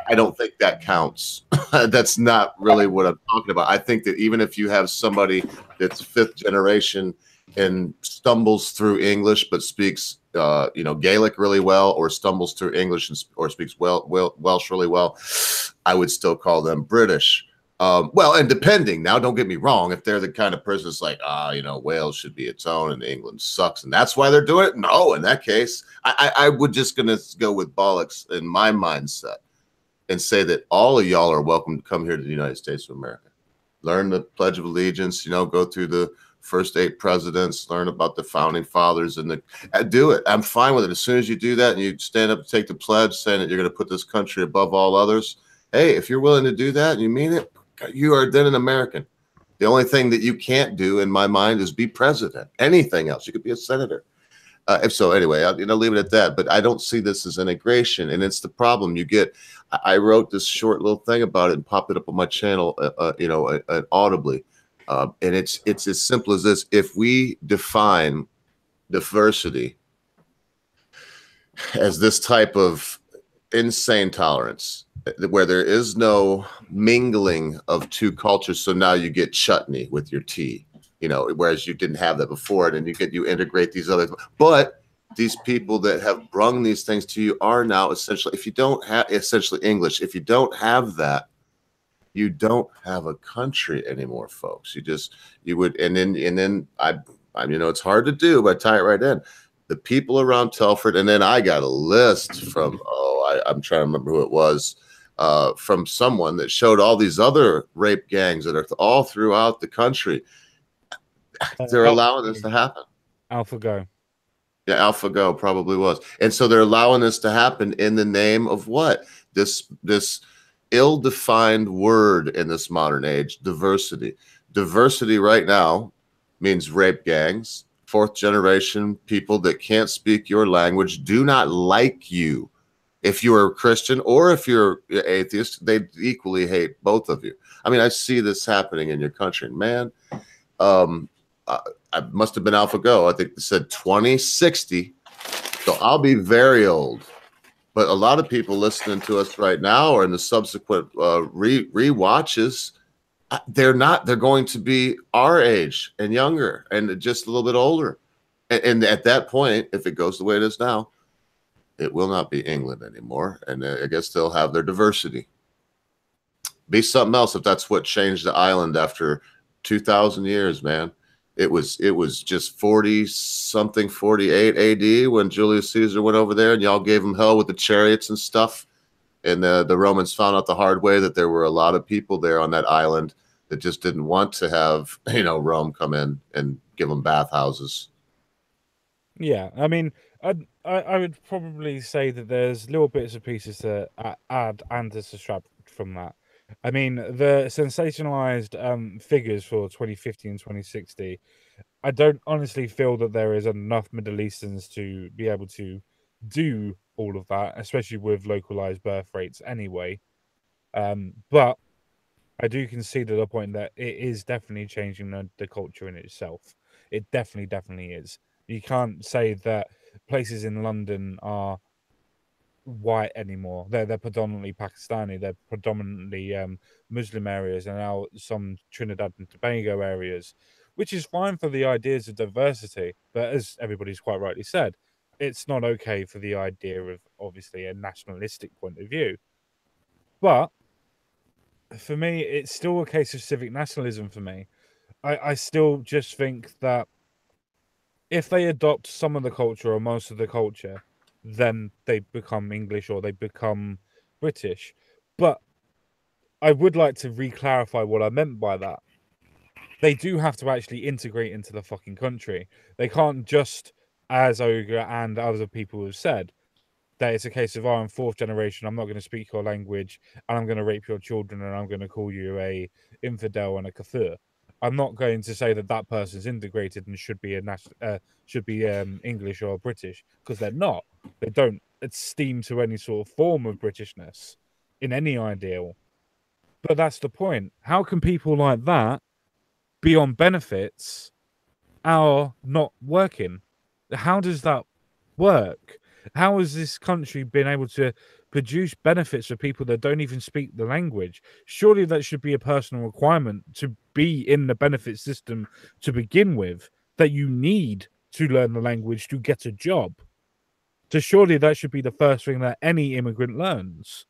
I don't think that counts. That's not really what I'm talking about. I think that even if you have somebody that's fifth generation and stumbles through English but speaks, Gaelic really well, or stumbles through English or speaks Welsh really well, I would still call them British. Well, and depending, now don't get me wrong, if they're the kind of person that's like, Wales should be its own and England sucks and that's why they're doing it. No, in that case, I would just gonna go with bollocks in my mindset and say that all of y'all are welcome to come here to the United States of America. Learn the Pledge of Allegiance, go through the first 8 presidents, learn about the founding fathers, and do it. I'm fine with it. As soon as you do that and you stand up to take the pledge saying that you're going to put this country above all others, hey, if you're willing to do that and you mean it, you are then an American. The only thing that you can't do, in my mind, is be president. Anything else. You could be a senator. If so, anyway, I'll leave it at that. But I don't see this as integration, and it's the problem you get. I wrote this short little thing about it and popped it up on my channel, audibly, and it's as simple as this: if we define diversity as this type of insane tolerance, where there is no mingling of two cultures, so now you get chutney with your tea. Whereas you didn't have that before, and then you integrate these other, but these people that have brung these things to you are now essentially, if you don't have essentially English, if you don't have that, you don't have a country anymore, folks. You would, and then I it's hard to do, but I tie it right in. The people around Telford, and then I got a list from, I'm trying to remember who it was, from someone that showed all these other rape gangs that are all throughout the country. They're allowing this to happen. AlphaGo. Yeah, AlphaGo probably was. And so they're allowing this to happen in the name of what? This ill-defined word in this modern age, diversity. Diversity right now means rape gangs, 4th generation people that can't speak your language, do not like you. If you're a Christian or if you're atheist, they equally hate both of you. I mean, I see this happening in your country, man. I must have been AlphaGo. I think they said 2060. So I'll be very old. But a lot of people listening to us right now or in the subsequent re-watches, they're going to be our age and younger and just a little bit older. And at that point, if it goes the way it is now, it will not be England anymore. And I guess they'll have their diversity. Be something else if that's what changed the island after 2,000 years, man. It was just 40-something, 48 AD when Julius Caesar went over there and y'all gave him hell with the chariots and stuff. And the Romans found out the hard way that there were a lot of people there on that island that just didn't want to have, Rome come in and give them bathhouses. Yeah, I mean, I would probably say that there's little bits and pieces to add and to subtract from that. I mean, the sensationalized figures for 2050 and 2060, I don't honestly feel that there is enough Middle Easterns to be able to do all of that, especially with localized birth rates anyway. But I do concede at a point that it is definitely changing the culture in itself. It definitely is. You can't say that places in London are white anymore. They're predominantly Pakistani. They're predominantly Muslim areas, and now some Trinidad and Tobago areas, which is fine for the ideas of diversity. But as everybody's quite rightly said, it's not okay for the idea of obviously a nationalistic point of view. But for me, it's still a case of civic nationalism for me. I still just think that if they adopt some of the culture or most of the culture, then they become English or they become British. But I would like to re-clarify what I meant by that. They do have to actually integrate into the fucking country. They can't just, as Ogre and other people have said, that it's a case of, I'm fourth generation, I'm not going to speak your language, and I'm going to rape your children, and I'm going to call you a infidel and a kafir. I'm not going to say that that person's integrated and should be English or British, because they're not. They don't esteem to any sort of form of Britishness in any ideal. But that's the point. How can people like that be on benefits are not working? How does that work? How has this country been able to produce benefits for people that don't even speak the language? Surely that should be a personal requirement to be in the benefit system to begin with, that you need to learn the language to get a job. So surely that should be the first thing that any immigrant learns,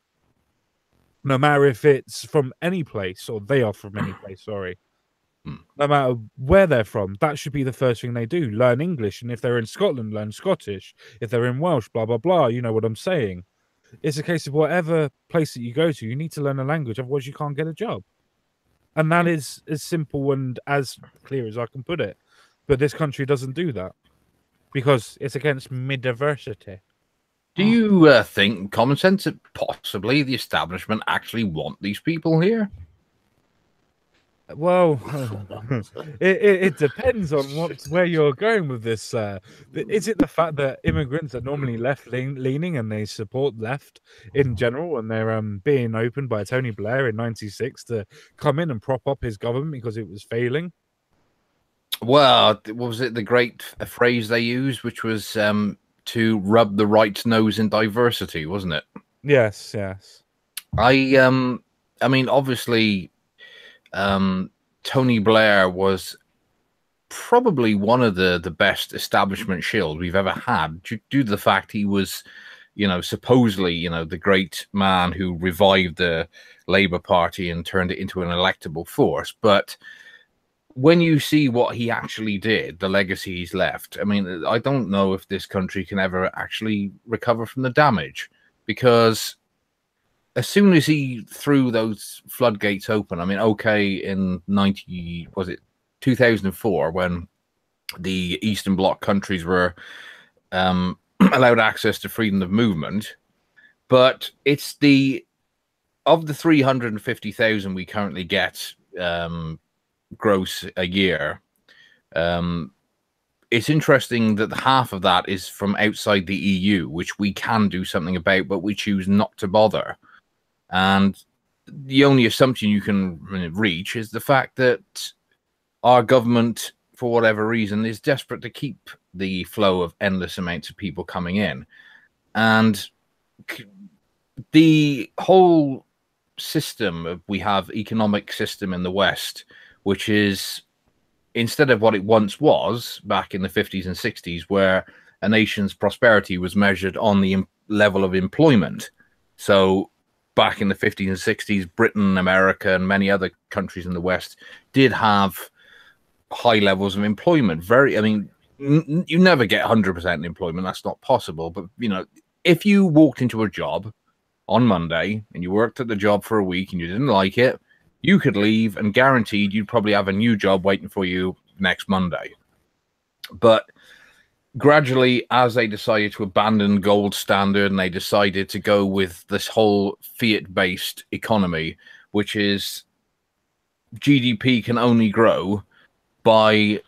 no matter if it's from any place or they are from any place, sorry. No matter where they're from, that should be the first thing they do. Learn English. And if they're in Scotland, learn Scottish. If they're in Welsh, blah, blah, blah. You know what I'm saying. It's a case of whatever place that you go to, you need to learn a language. Otherwise, you can't get a job. And that is as simple and as clear as I can put it. But this country doesn't do that because it's against mid-diversity. Do you think, common sense, that possibly the establishment actually want these people here? Well, it depends on where you're going with this. Is it the fact that immigrants are normally left-leaning and they support left in general, and they're being opened by Tony Blair in '96 to come in and prop up his government because it was failing? Well, what was it, the great phrase they used, which was to rub the right's nose in diversity, wasn't it? Yes, yes. I mean, obviously, Tony Blair was probably one of the best establishment shills we've ever had, due to the fact he was, you know, supposedly, you know, the great man who revived the Labour Party and turned it into an electable force. But when you see what he actually did, the legacy he's left, I mean, I don't know if this country can ever actually recover from the damage, because as soon as he threw those floodgates open, I mean, okay, in 2004, when the Eastern Bloc countries were allowed access to freedom of movement, but it's of the 350,000 we currently get gross a year, it's interesting that half of that is from outside the EU, which we can do something about, but we choose not to bother. And the only assumption you can reach is the fact that our government, for whatever reason, is desperate to keep the flow of endless amounts of people coming in. And the whole system we have, economic system in the West, which is, instead of what it once was back in the 50s and 60s, where a nation's prosperity was measured on the level of employment. So back in the 50s and 60s, Britain, America, and many other countries in the West did have high levels of employment. I mean, you never get 100% employment. That's not possible. But, you know, if you walked into a job on Monday and you worked at the job for a week and you didn't like it, you could leave, and guaranteed you'd probably have a new job waiting for you next Monday. But gradually, as they decided to abandon gold standard and they decided to go with this whole fiat-based economy, which is GDP can only grow by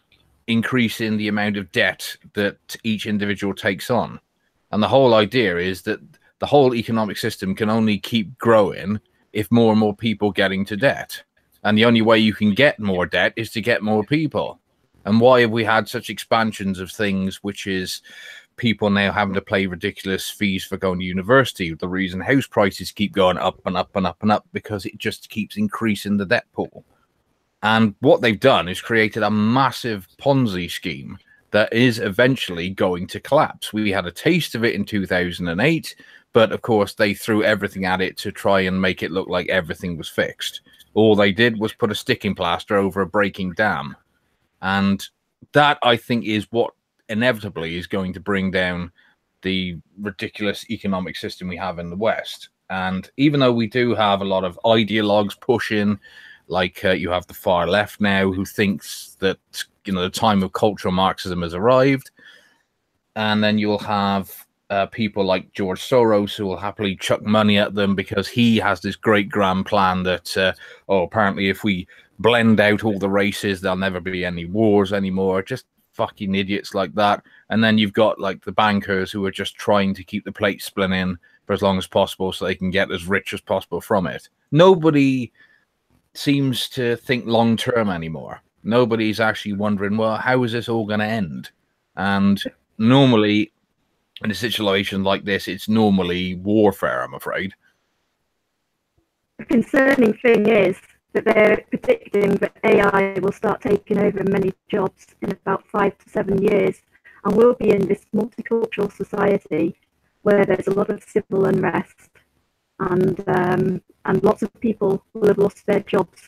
increasing the amount of debt that each individual takes on. And the whole idea is that the whole economic system can only keep growing if more and more people get into debt. And the only way you can get more debt is to get more people. And why have we had such expansions of things, which is people now having to pay ridiculous fees for going to university? The reason house prices keep going up and up and up and up, because it just keeps increasing the debt pool. And what they've done is created a massive Ponzi scheme that is eventually going to collapse. We had a taste of it in 2008, But of course, they threw everything at it to try and make it look like everything was fixed. All they did was put a sticking plaster over a breaking dam. And that, I think, is what inevitably is going to bring down the ridiculous economic system we have in the West. And even though we do have a lot of ideologues pushing, like you have the far left now who thinks that, you know, the time of cultural Marxism has arrived. And then you'll have people like George Soros who will happily chuck money at them because he has this great grand plan that, apparently if we blend out all the races, there'll never be any wars anymore. Just fucking idiots like that. And then you've got like the bankers who are just trying to keep the plate spinning for as long as possible so they can get as rich as possible from it. Nobody seems to think long term anymore. Nobody's actually wondering, well, how is this all going to end? And normally in a situation like this, it's normally warfare, I'm afraid. The concerning thing is that they're predicting that AI will start taking over many jobs in about 5 to 7 years, and we'll be in this multicultural society where there's a lot of civil unrest, and lots of people will have lost their jobs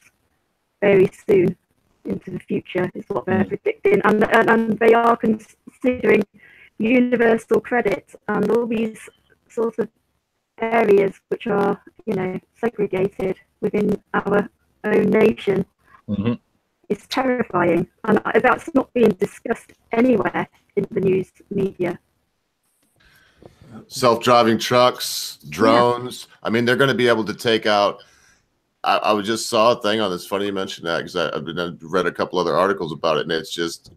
very soon into the future, is what they're predicting, and they are considering universal credit and all these sorts of areas which are, you know, segregated within our own nation. It's terrifying, and that's not being discussed anywhere in the news media. Self-driving trucks, drones. I mean, they're going to be able to take out. I just saw a thing on this. Funny you mentioned that, because I've read a couple other articles about it, and it's just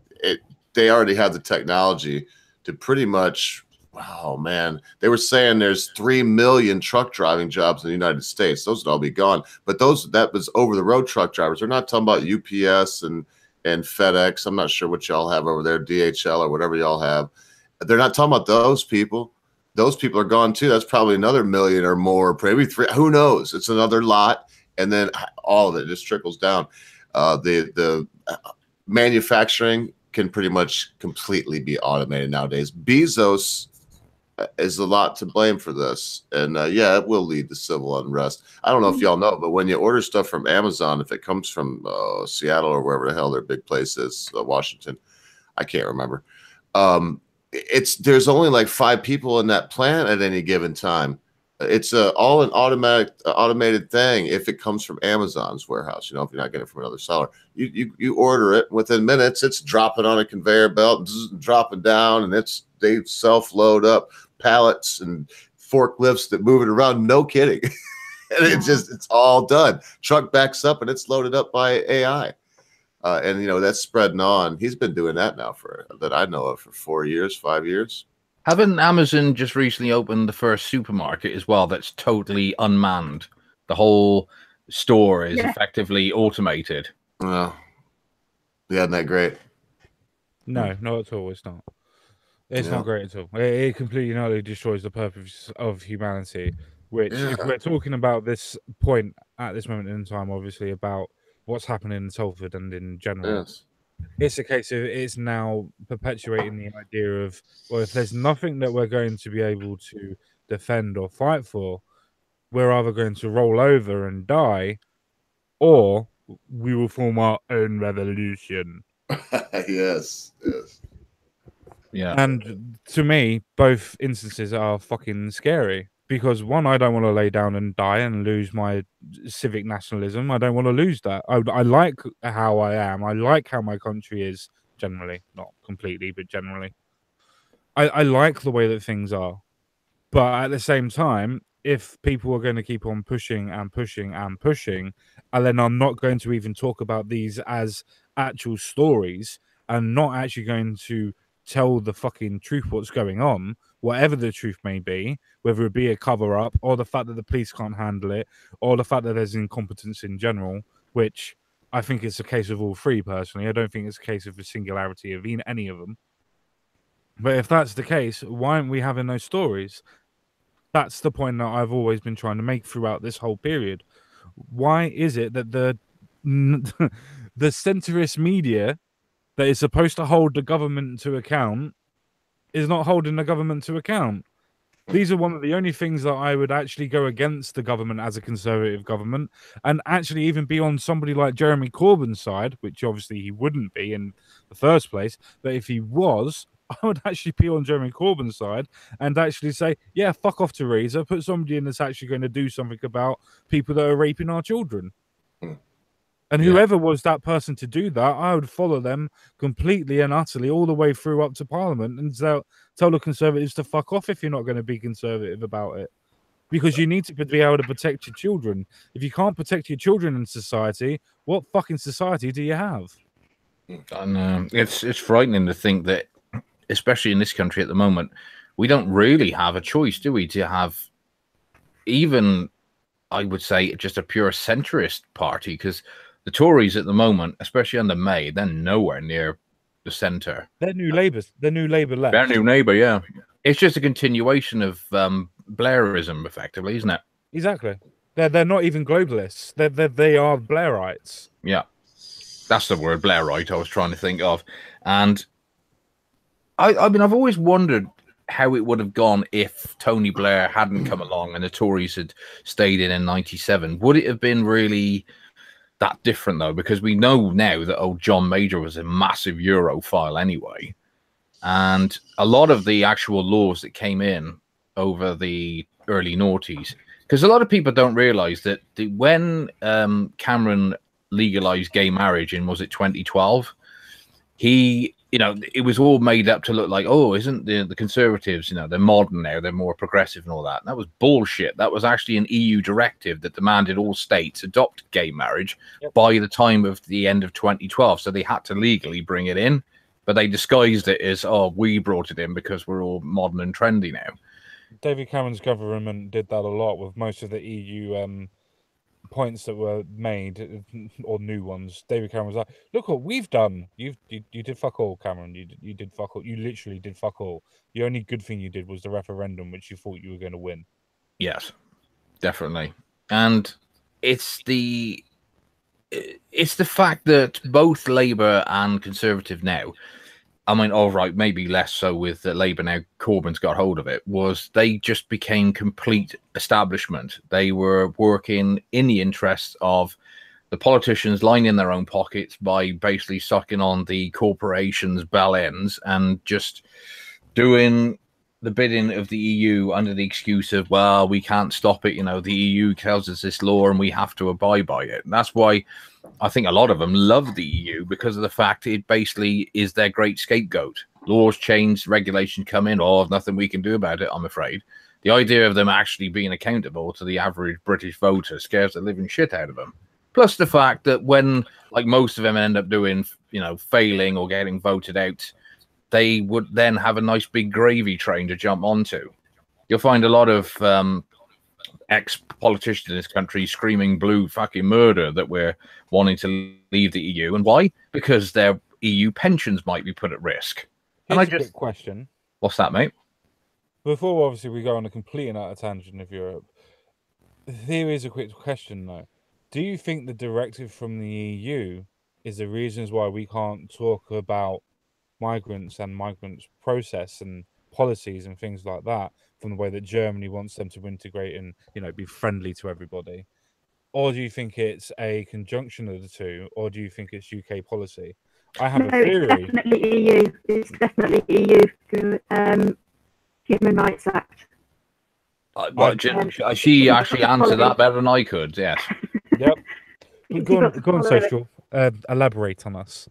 they already have the technology to pretty much. Wow, man. They were saying there's 3 million truck driving jobs in the United States. Those would all be gone. But that was over-the-road truck drivers. They're not talking about UPS and FedEx. I'm not sure what y'all have over there, DHL or whatever y'all have. They're not talking about those people. Those people are gone too. That's probably another million or more, maybe 3. Who knows? It's another lot. And then all of it just trickles down. The manufacturing can pretty much completely be automated nowadays. Bezos is a lot to blame for this, and yeah, it will lead to civil unrest. I don't know if y'all know, but when you order stuff from Amazon, if it comes from Seattle or wherever the hell their big place is, Washington, I can't remember. There's only like 5 people in that plant at any given time. It's all an automated thing. If it comes from Amazon's warehouse, you know, if you're not getting it from another seller, you order it within minutes. It's dropping on a conveyor belt, dropping down, and they self-load up pallets and forklifts that move it around. No kidding. And it's all done. Truck backs up and it's loaded up by AI. And you know, that's spreading on. He's been doing that now that I know of for 4 years, 5 years. Haven't Amazon just recently opened the first supermarket as well that's totally unmanned? The whole store is effectively automated. Well, yeah, isn't that great? No, not at all. It's not. It's not great at all. It completely and utterly destroys the purpose of humanity. Which, if we're talking about this point at this moment in time, obviously about what's happening in Salford and in general, it's a case of it's now perpetuating the idea of, well, if there's nothing that we're going to be able to defend or fight for, we're either going to roll over and die, or we will form our own revolution. Yes. Yeah. And to me, both instances are fucking scary. Because one, I don't want to lay down and die and lose my civic nationalism. I don't want to lose that. I like how I am. I like how my country is generally, not completely, but generally. I like the way that things are. But at the same time, if people are going to keep on pushing and pushing and pushing, and then I'm not going to even talk about these as actual stories and not actually going to tell the fucking truth what's going on, whatever the truth may be, whether it be a cover-up or the fact that the police can't handle it or the fact that there's incompetence in general, which I think it's a case of all three, personally. I don't think it's a case of the singularity of any of them. But if that's the case, why aren't we having those stories? That's the point that I've always been trying to make throughout this whole period. Why is it that the centrist media that is supposed to hold the government to account is not holding the government to account? These are one of the only things that I would actually go against the government as a conservative government, and actually even be on somebody like Jeremy Corbyn's side, which obviously he wouldn't be in the first place. But if he was, I would actually be on Jeremy Corbyn's side and actually say, yeah, fuck off, Theresa, put somebody in that's actually going to do something about people that are raping our children. And whoever was that person to do that, I would follow them completely and utterly all the way through up to Parliament and tell the Conservatives to fuck off if you're not going to be conservative about it. Because you need to be able to protect your children. If you can't protect your children in society, what fucking society do you have? And it's frightening to think that, especially in this country at the moment, we don't really have a choice, do we, to have even, I would say, just a pure centrist party, because the Tories at the moment, especially under May, they're nowhere near the centre. They're new Labour. They're new Labour left. They're new Labour, yeah. It's just a continuation of Blairism, effectively, isn't it? Exactly. They're not even globalists. They are Blairites. Yeah, that's the word, Blairite, I was trying to think of. And I mean, I've always wondered how it would have gone if Tony Blair hadn't come along and the Tories had stayed in '97. Would it have been really that different, though? Because we know now that old John Major was a massive Europhile anyway. And a lot of the actual laws that came in over the early noughties, because a lot of people don't realize that when Cameron legalized gay marriage in, was it 2012, he, you know, it was all made up to look like, oh, isn't the Conservatives, you know, they're modern now, they're more progressive and all that. And that was bullshit. That was actually an EU directive that demanded all states adopt gay marriage by the time of the end of 2012. So they had to legally bring it in, but they disguised it as, oh, we brought it in because we're all modern and trendy now. David Cameron's government did that a lot with most of the EU points that were made, or new ones. David Cameron was like, look what we've done. You did fuck all, Cameron. You did fuck all. You literally did fuck all. The only good thing you did was the referendum, which you thought you were going to win. Yes, definitely. And it's the fact that both Labour and Conservative now, I mean, all right, maybe less so with Labour now, Corbyn's got hold of it, was they just became complete establishment. They were working in the interests of the politicians lining their own pockets by basically sucking on the corporations' bell ends and just doing the bidding of the EU under the excuse of, well, we can't stop it. You know, the EU tells us this law and we have to abide by it. And that's why I think a lot of them love the EU, because of the fact it basically is their great scapegoat. Laws change, regulations come in, oh, there's nothing we can do about it, I'm afraid. The idea of them actually being accountable to the average British voter scares the living shit out of them. Plus the fact that when, like, most of them end up doing, you know, failing or getting voted out, they would then have a nice big gravy train to jump onto. You'll find a lot of ex-politicians in this country screaming blue fucking murder that we're wanting to leave the EU. And why? Because their EU pensions might be put at risk. Here's and I a just quick question. What's that, mate? Before, obviously, we go on a complete and utter tangent of Europe, here is a quick question, though. Do you think the directive from the EU is the reasons why we can't talk about migrants and migrants' process and policies and things like that, from the way that Germany wants them to integrate and, you know, be friendly to everybody? Or do you think it's a conjunction of the two, or do you think it's UK policy? I have a theory. It's definitely EU. It's definitely EU through Human Rights Act. She actually answered that better than I could. Yes. Yep. Go on, social. Elaborate on us.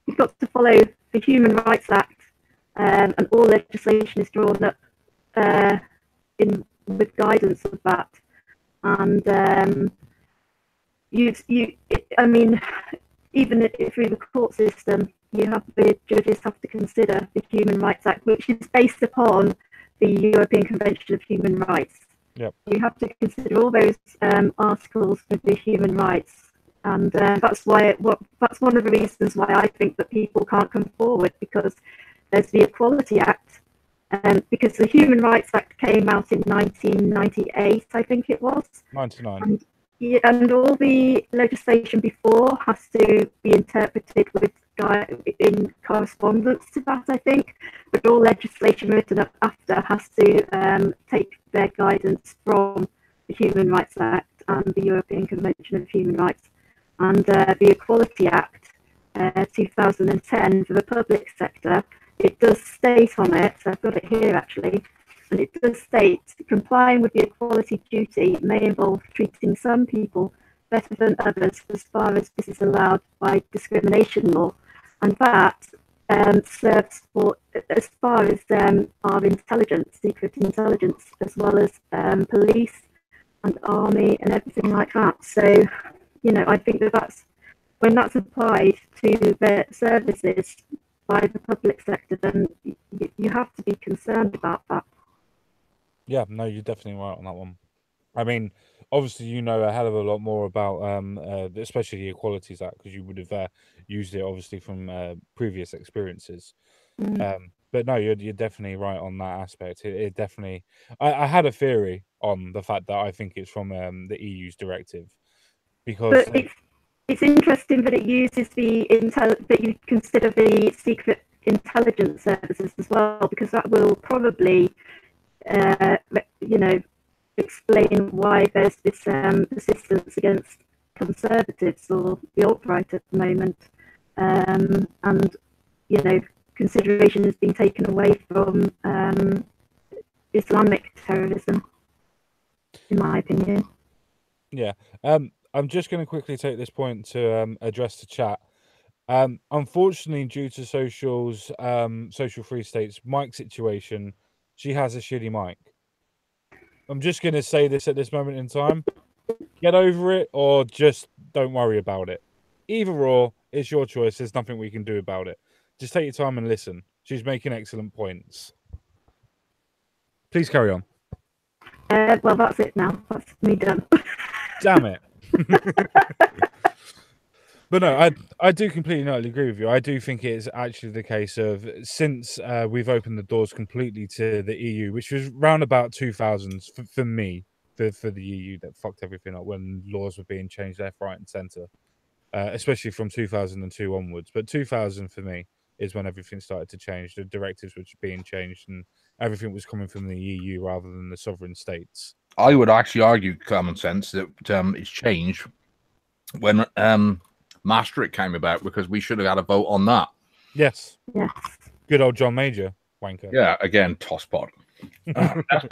You've got to follow the Human Rights Act, and all legislation is drawn up in with guidance of that. And I mean, even through the court system, the judges have to consider the Human Rights Act, which is based upon the European Convention of Human Rights. Yep. You have to consider all those articles of the human rights, and that's one of the reasons why I think that people can't come forward, because there's the Equality Act, because the Human Rights Act came out in 1998, I think it was. 99. And all the legislation before has to be interpreted with in correspondence to that, I think. But all legislation written up after has to take their guidance from the Human Rights Act and the European Convention of Human Rights and the Equality Act 2010 for the public sector. It does state on it, so I've got it here actually, and it does state complying with the equality duty may involve treating some people better than others as far as this is allowed by discrimination law, and that serves for as far as our intelligence, secret intelligence, as well as police and army and everything like that. So, you know, I think that's when that's applied to the services by the public sector, then you have to be concerned about that. Yeah, no, you're definitely right on that one. I mean, obviously, you know a hell of a lot more about, especially the Equalities Act, because you would have used it obviously from previous experiences. But no, you're definitely right on that aspect. It definitely. I had a theory on the fact that I think it's from the EU's directive, because. But it's interesting that it uses that you consider the secret intelligence services as well, because that will probably, you know, explain why there's this resistance against conservatives or the alt-right at the moment, and you know, consideration has been taken away from Islamic terrorism, in my opinion. Yeah. I'm just going to quickly take this point to address the chat. Unfortunately, due to Social 3 State's mic situation, she has a shitty mic. I'm just going to say this at this moment in time. Get over it or just don't worry about it. Either or, it's your choice. There's nothing we can do about it. Just take your time and listen. She's making excellent points. Please carry on. Well, that's it now. That's me done. Damn it. But no, I do completely not agree with you. I do think it's actually the case of since we've opened the doors completely to the EU, which was round about 2000s for me, for the EU that fucked everything up when laws were being changed left, right, and centre, especially from 2002 onwards. But 2000 for me is when everything started to change. The directives were being changed and everything was coming from the EU rather than the sovereign states. I would actually argue, common sense, that it's changed when Maastricht came about, because we should have had a vote on that. Yes. Yes. Good old John Major, wanker. Yeah, again, tosspot. That's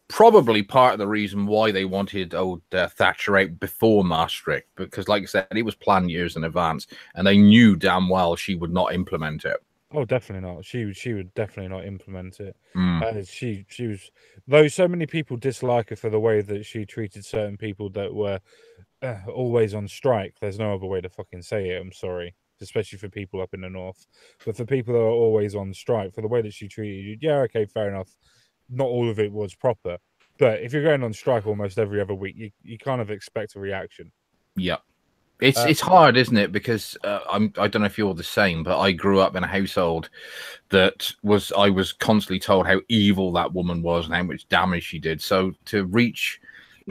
probably part of the reason why they wanted old Thatcher out before Maastricht, because, like I said, it was planned years in advance, and they knew damn well she would not implement it. Oh, definitely not. She would definitely not implement it. She was, though so many people dislike her for the way that she treated certain people that were always on strike. There's no other way to fucking say it. I'm sorry, especially for people up in the north. But for people that are always on strike, for the way that she treated you, yeah, okay, fair enough. Not all of it was proper. But if you're going on strike almost every other week, you kind of expect a reaction. Yeah. It's hard, isn't it? Because I don't know if you're the same, but I grew up in a household that I was constantly told how evil that woman was and how much damage she did. So to reach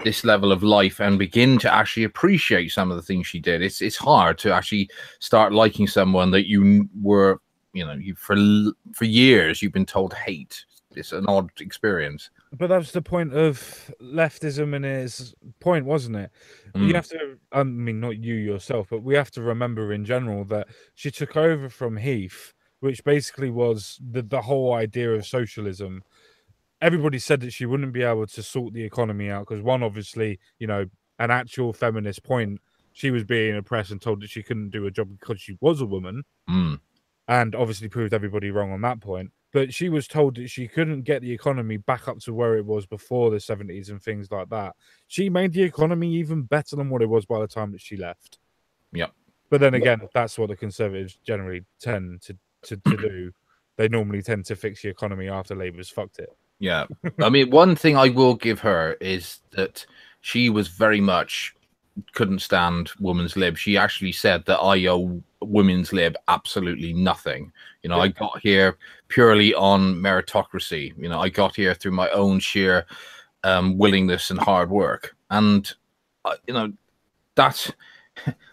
this level of life and begin to actually appreciate some of the things she did, it's hard to actually start liking someone that you were, you know, for years you've been told to hate. It's an odd experience. But that was the point of leftism and his point, wasn't it? You have to, I mean, not you yourself, but we have to remember in general that she took over from Heath, which basically was the whole idea of socialism. Everybody said that she wouldn't be able to sort the economy out because, one, obviously, you know, an actual feminist point, she was being oppressed and told that she couldn't do a job because she was a woman, and obviously proved everybody wrong on that point. But she was told that she couldn't get the economy back up to where it was before the 70s and things like that. She made the economy even better than what it was by the time that she left. Yep. But then again, that's what the Conservatives generally tend to do. They normally tend to fix the economy after Labour's fucked it. Yeah. I mean, one thing I will give her is that she was very much couldn't stand women's lib. She actually said that I owe women's lib absolutely nothing. You know, I got here purely on meritocracy. You know, I got here through my own sheer willingness and hard work. And, you know, that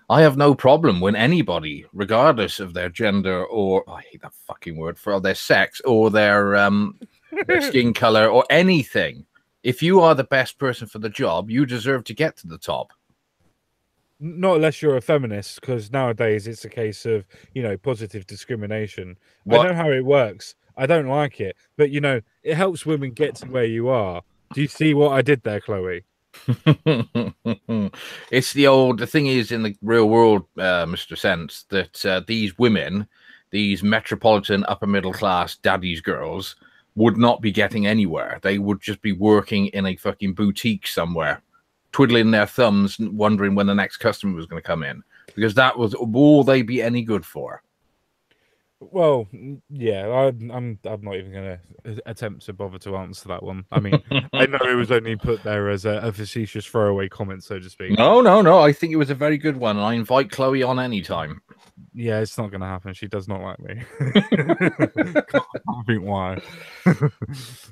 I have no problem when anybody, regardless of their gender or I hate that fucking word for their sex or their skin color or anything. If you are the best person for the job, you deserve to get to the top. Not unless you're a feminist, because nowadays it's a case of, positive discrimination. What? I know how it works. I don't like it, but it helps women get to where you are. Do you see what I did there, Chloe? It's the thing is in the real world, Mr. Sense, that these women, these metropolitan upper middle class daddy's girls, would not be getting anywhere. They would just be working in a fucking boutique somewhere, twiddling their thumbs, wondering when the next customer was going to come in, because that was all they'd be any good for. Well, yeah, I'm not even going to attempt to bother to answer that one. I mean, I know it was only put there as a facetious throwaway comment, so to speak. No. I think it was a very good one, and I invite Chloe on anytime. Yeah, it's not going to happen. She does not like me. Can't think why.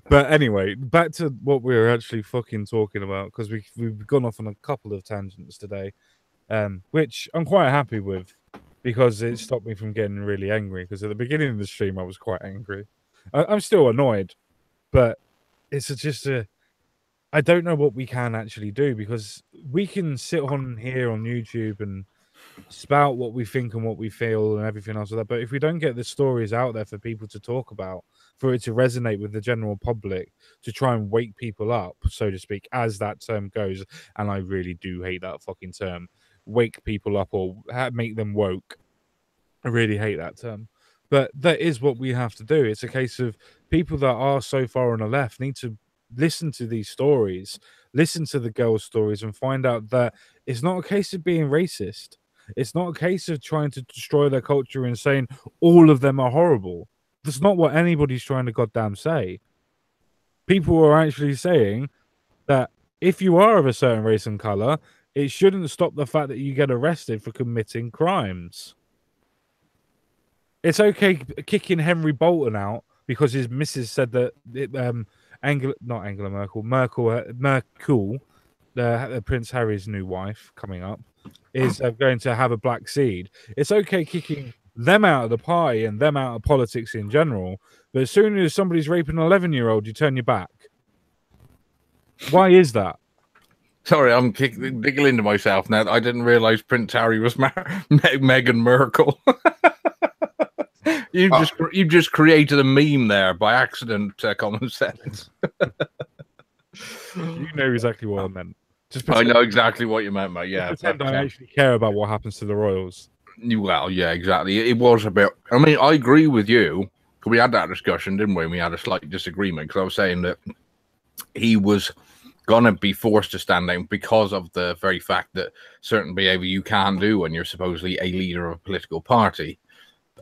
But anyway, back to what we were actually fucking talking about, because we've gone off on a couple of tangents today, which I'm quite happy with, because it stopped me from getting really angry. Because at the beginning of the stream, I was quite angry. I'm still annoyed, but it's just I don't know what we can actually do, because we can sit on here on YouTube and spout what we think and what we feel and everything else like that. But if we don't get the stories out there for people to talk about, for it to resonate with the general public, to try and wake people up, so to speak, as that term goes, and I really do hate that fucking term, wake people up or make them woke. I really hate that term. But that is what we have to do. It's a case of people that are so far on the left need to listen to these stories, listen to the girls' stories, and find out that it's not a case of being racist. It's not a case of trying to destroy their culture and saying all of them are horrible. That's not what anybody's trying to goddamn say. People are actually saying that if you are of a certain race and color, it shouldn't stop the fact that you get arrested for committing crimes. It's okay kicking Henry Bolton out because his missus said that Merkel, Prince Harry's new wife coming up, is going to have a black seed. It's okay kicking them out of the party and them out of politics in general, but as soon as somebody's raping an 11-year-old, you turn your back. Why is that? Sorry, I'm digging into myself now. I didn't realize Prince Harry was Meghan Merkel. You just created a meme there by accident, Common Sense. You know exactly what I meant. I know exactly what you meant, mate. Yeah, pretend I actually care about what happens to the royals. Well, yeah, exactly. It was a bit. I mean, I agree with you. We had that discussion, didn't we? We had a slight disagreement because I was saying that he was gonna be forced to stand down because of the very fact that certain behavior you can't do when you're supposedly a leader of a political party.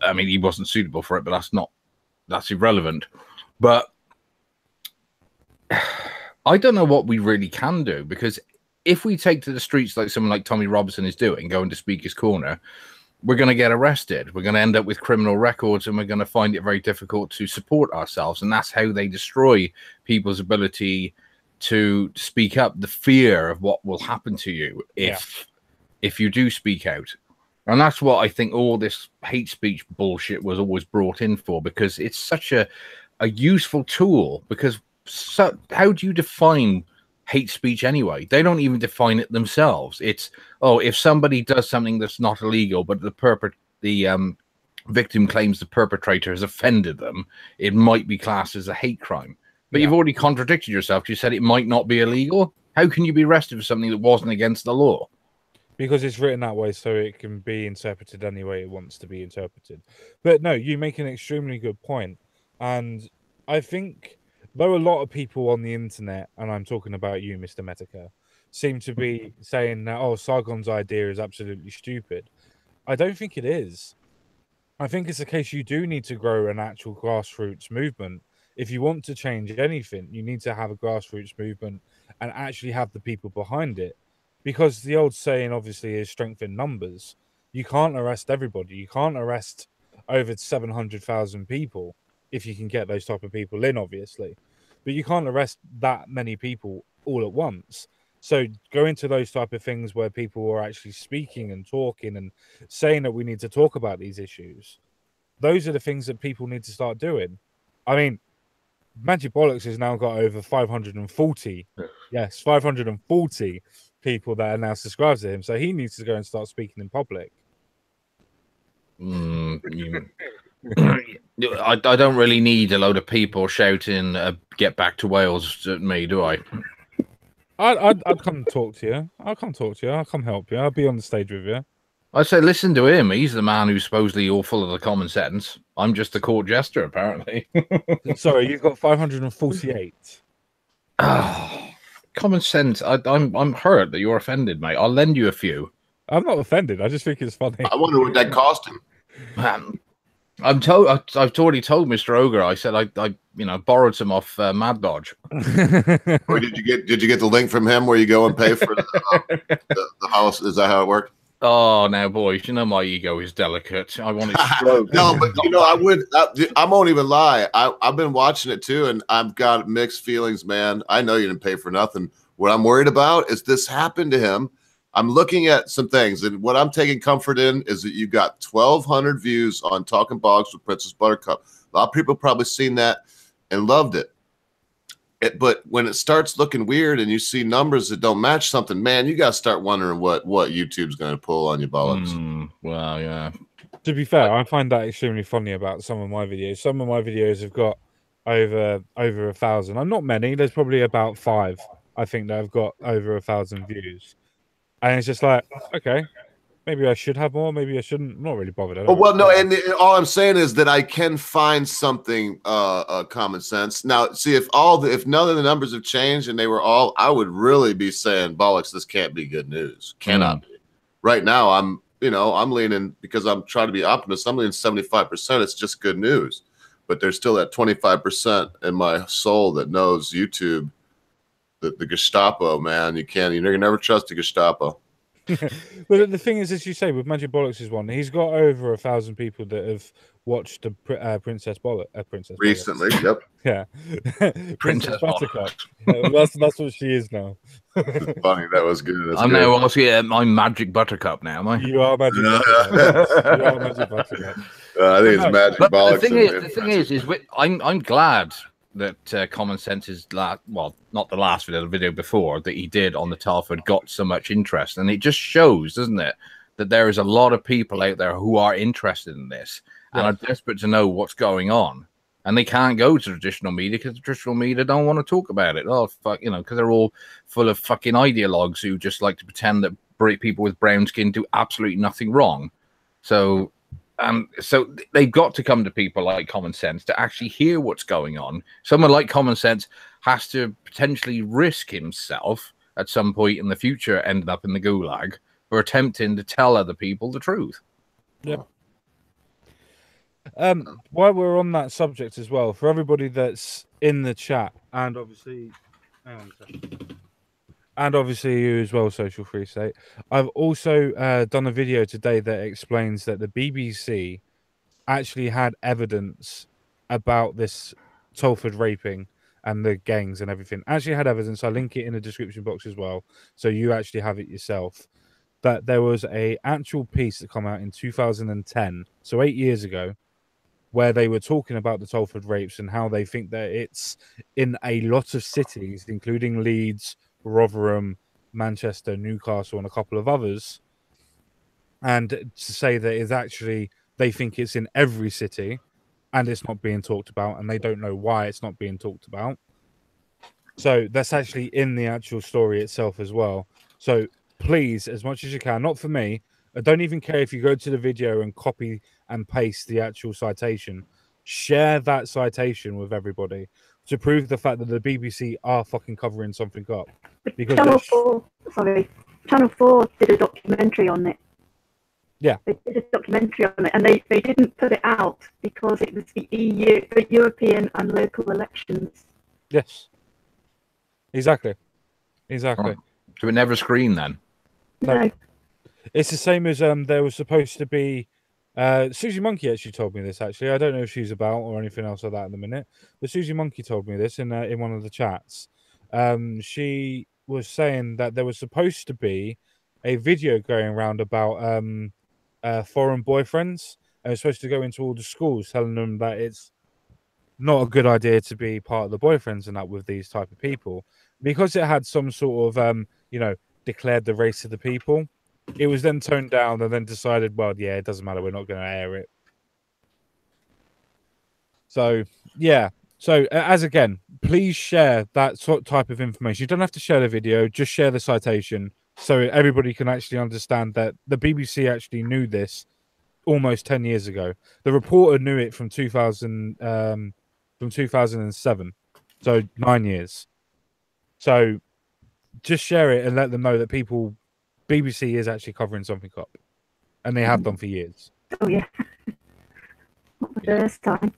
I mean, he wasn't suitable for it, but that's irrelevant. But I don't know what we really can do, because if we take to the streets like someone like Tommy Robinson is doing, going to Speaker's Corner, we're going to get arrested. We're going to end up with criminal records, and we're going to find it very difficult to support ourselves. And that's how they destroy people's ability to speak up, the fear of what will happen to you if you do speak out. And that's what I think all this hate speech bullshit was always brought in for, because it's such a useful tool. Because how do you define hate speech anyway? They don't even define it themselves. It's, if somebody does something that's not illegal, but the victim claims the perpetrator has offended them, it might be classed as a hate crime. But you've already contradicted yourself. You said it might not be illegal. How can you be arrested for something that wasn't against the law? Because it's written that way, so it can be interpreted any way it wants to be interpreted. But no, you make an extremely good point. And I think, though a lot of people on the internet, and I'm talking about you, Mr. Metica, seem to be saying that, Sargon's idea is absolutely stupid, I don't think it is. I think it's a case you do need to grow an actual grassroots movement. If you want to change anything, you need to have a grassroots movement and actually have the people behind it. Because the old saying, obviously, is strength in numbers. You can't arrest everybody. You can't arrest over 700,000 people if you can get those type of people in, obviously. But you can't arrest that many people all at once. So go into those type of things where people are actually speaking and talking and saying that we need to talk about these issues. Those are the things that people need to start doing. I mean, Magic Bollocks has now got over 540. Yes, 540 people that are now subscribed to him. So he needs to go and start speaking in public. I don't really need a load of people shouting "Get back to Wales" at me, do I? I'd come talk to you. I'll come talk to you. I'll come help you. I'll be on the stage with you. I say, listen to him. He's the man who's supposedly all full of the common sense. I'm just the court jester, apparently. Sorry, you've got 548. Oh, common sense. I'm hurt that you're offended, mate. I'll lend you a few. I'm not offended. I just think it's funny. I wonder what that cost him. I've already told Mr. Ogre. I said I borrowed some off Mad Dodge. Or did you get the link from him where you go and pay for the house? Is that how it worked? Oh, now, boys, you know my ego is delicate. I want it stroked. No, but I won't even lie. I've been watching it too, and I've got mixed feelings, man. I know you didn't pay for nothing. What I'm worried about is this happened to him. I'm looking at some things, and what I'm taking comfort in is that you got 1,200 views on Talking Bogs with Princess Buttercup. A lot of people probably seen that and loved it. But when it starts looking weird and you see numbers that don't match something, man, you got to start wondering what YouTube's going to pull on your bollocks. Well, yeah. To be fair, I find that extremely funny about some of my videos. Some of my videos have got over 1,000. I'm not many. There's probably about 5, I think, that have got over 1,000 views. And it's just like, okay, maybe I should have more. Maybe I shouldn't. I'm not really bothered. Well, no, and all I'm saying is that I can find something common sense. Now, see, if none of the numbers have changed and they were all, I would really be saying, bollocks, this can't be good news. Cannot be. Right now, I'm leaning, because I'm trying to be optimist. I'm leaning 75%. It's just good news. But there's still that 25% in my soul that knows YouTube, the Gestapo, man. You can never trust the Gestapo. But the thing is, as you say, with Magic Bollocks' one, he's got over 1,000 people that have watched the Princess Recently. Bollocks. Yep. Yeah. Princess Buttercup. Yeah, that's what she is now. Funny. That was good. I'm now also I'm Magic Buttercup now, am I? You are Magic Buttercup. You are Magic Buttercup. I think it's Magic Bollocks. The thing is I'm glad that Common Sense is not the last video, the video before that he did on the Telford got so much interest, and it just shows, doesn't it, that there is a lot of people out there who are interested in this and are desperate to know what's going on, and they can't go to traditional media because the traditional media don't want to talk about it. Oh fuck, because they're all full of fucking ideologues who just like to pretend that people with brown skin do absolutely nothing wrong. So they've got to come to people like Common Sense to actually hear what's going on. Someone like Common Sense has to potentially risk himself at some point in the future, ending up in the gulag for attempting to tell other people the truth. Yep. While we're on that subject as well, for everybody that's in the chat, and obviously, you as well, social3state, I've also done a video today that explains that the BBC actually had evidence about this Telford raping and the gangs and everything. Actually had evidence. I'll link it in the description box as well, so you actually have it yourself. That there was a actual piece that came out in 2010, so 8 years ago, where they were talking about the Telford rapes and how they think that it's in a lot of cities, including Leeds, Rotherham, Manchester, Newcastle, and a couple of others, and to say that it's actually, they think it's in every city and it's not being talked about, and they don't know why it's not being talked about. So that's actually in the actual story itself as well. So please, as much as you can, not for me, I don't even care if you go to the video and copy and paste the actual citation, share that citation with everybody to prove the fact that the BBC are fucking covering something up. Because Channel 4 did a documentary on it. Yeah. They did a documentary on it, and they didn't put it out because it was the European and local elections. Yes. Exactly. Oh. So it never screened then? No. It's the same as there was supposed to be Susie Monkey actually told me this, actually. I don't know if she's about or anything else like that in a minute, but Susie Monkey told me this in one of the chats. She was saying that there was supposed to be a video going around about foreign boyfriends, and it's supposed to go into all the schools telling them that it's not a good idea to be part of the boyfriends and that with these type of people, because it had some sort of declared the race of the people. It was then toned down and then decided, well, yeah, it doesn't matter, we're not going to air it. So yeah, so as again, please share that sort of type of information. You don't have to share the video, just share the citation so everybody can actually understand that the BBC actually knew this almost 10 years ago. The reporter knew it from 2007, so 9 years. So just share it and let them know that BBC is actually covering something up, and they have done for years. Oh yeah, not the first time.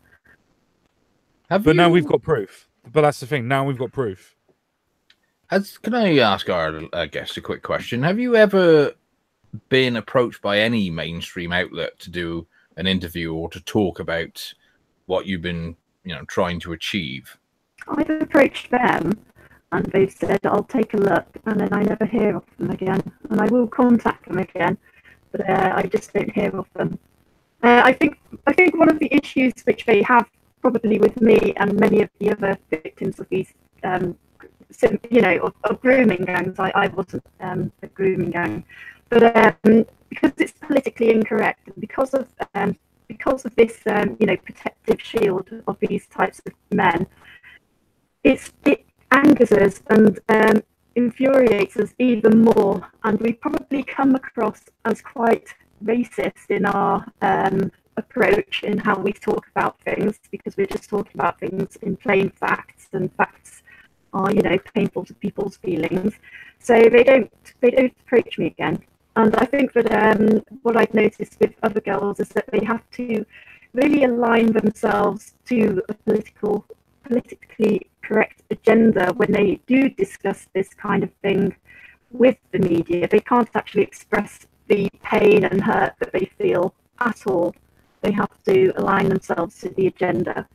But now we've got proof. But that's the thing. Now we've got proof. Can I ask our guest a quick question? Have you ever been approached by any mainstream outlet to do an interview or to talk about what you've been, trying to achieve? I've approached them, and they've said, I'll take a look, and then I never hear of them again. And I will contact them again, but I just don't hear of them. I think one of the issues which they have probably with me and many of the other victims of these, of grooming gangs. I wasn't a grooming gang, but because it's politically incorrect, and because of this, protective shield of these types of men, it angers us and infuriates us even more, and we probably come across as quite racist in our approach in how we talk about things, because we're just talking about things in plain facts, and facts are painful to people's feelings, so they don't approach me again. And I think that what I've noticed with other girls is that they have to really align themselves to a politically correct agenda when they do discuss this kind of thing with the media. They can't actually express the pain and hurt that they feel at all. They have to align themselves to the agenda,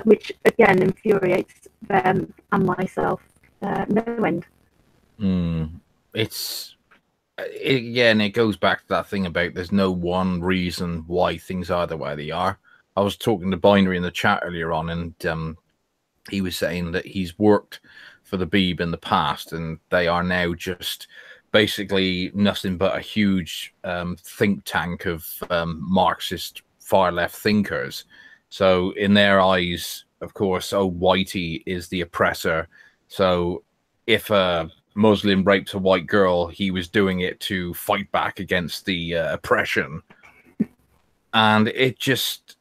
which again infuriates them and myself no end. It goes back to that thing about there's no one reason why things are the way they are. I was talking to Binary in the chat earlier on, and he was saying that he's worked for the Beeb in the past, and they are now just basically nothing but a huge think tank of Marxist far left thinkers. So in their eyes, of course, whitey is the oppressor. So if a Muslim rapes a white girl, he was doing it to fight back against the oppression. And it just,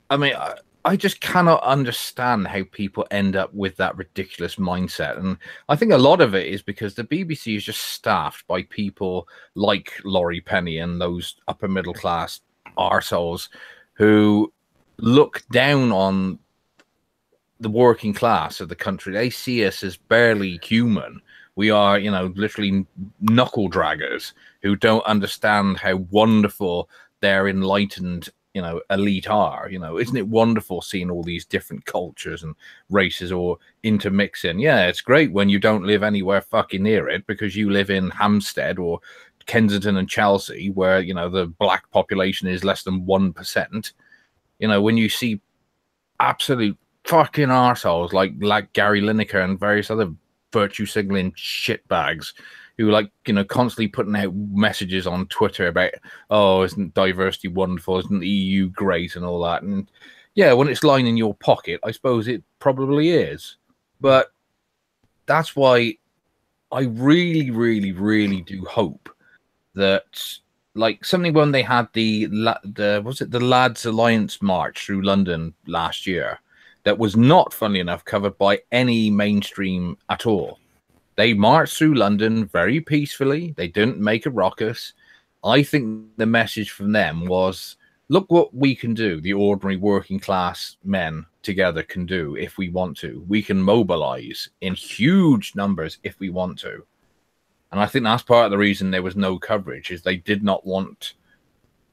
I just cannot understand how people end up with that ridiculous mindset. And I think a lot of it is because the BBC is just staffed by people like Laurie Penny and those upper middle class arseholes who look down on the working class of the country. They see us as barely human. We are, literally knuckle draggers who don't understand how wonderful their enlightened elite are. Isn't it wonderful seeing all these different cultures and races or intermixing? Yeah, it's great when you don't live anywhere fucking near it, because you live in Hampstead or Kensington and Chelsea, where the black population is less than 1%. When you see absolute fucking arseholes like Gary Lineker and various other virtue signaling shitbags who constantly putting out messages on Twitter about, oh, isn't diversity wonderful, isn't the EU great and all that. And yeah, when it's lying in your pocket, I suppose it probably is. But that's why I really, really, really do hope that, something when they had the Lads Alliance march through London last year, that was not, funnily enough, covered by any mainstream at all. They marched through London very peacefully. They didn't make a ruckus. I think the message from them was, look what we can do, the ordinary working class men together can do if we want to. We can mobilize in huge numbers if we want to. And I think that's part of the reason there was no coverage, is they did not want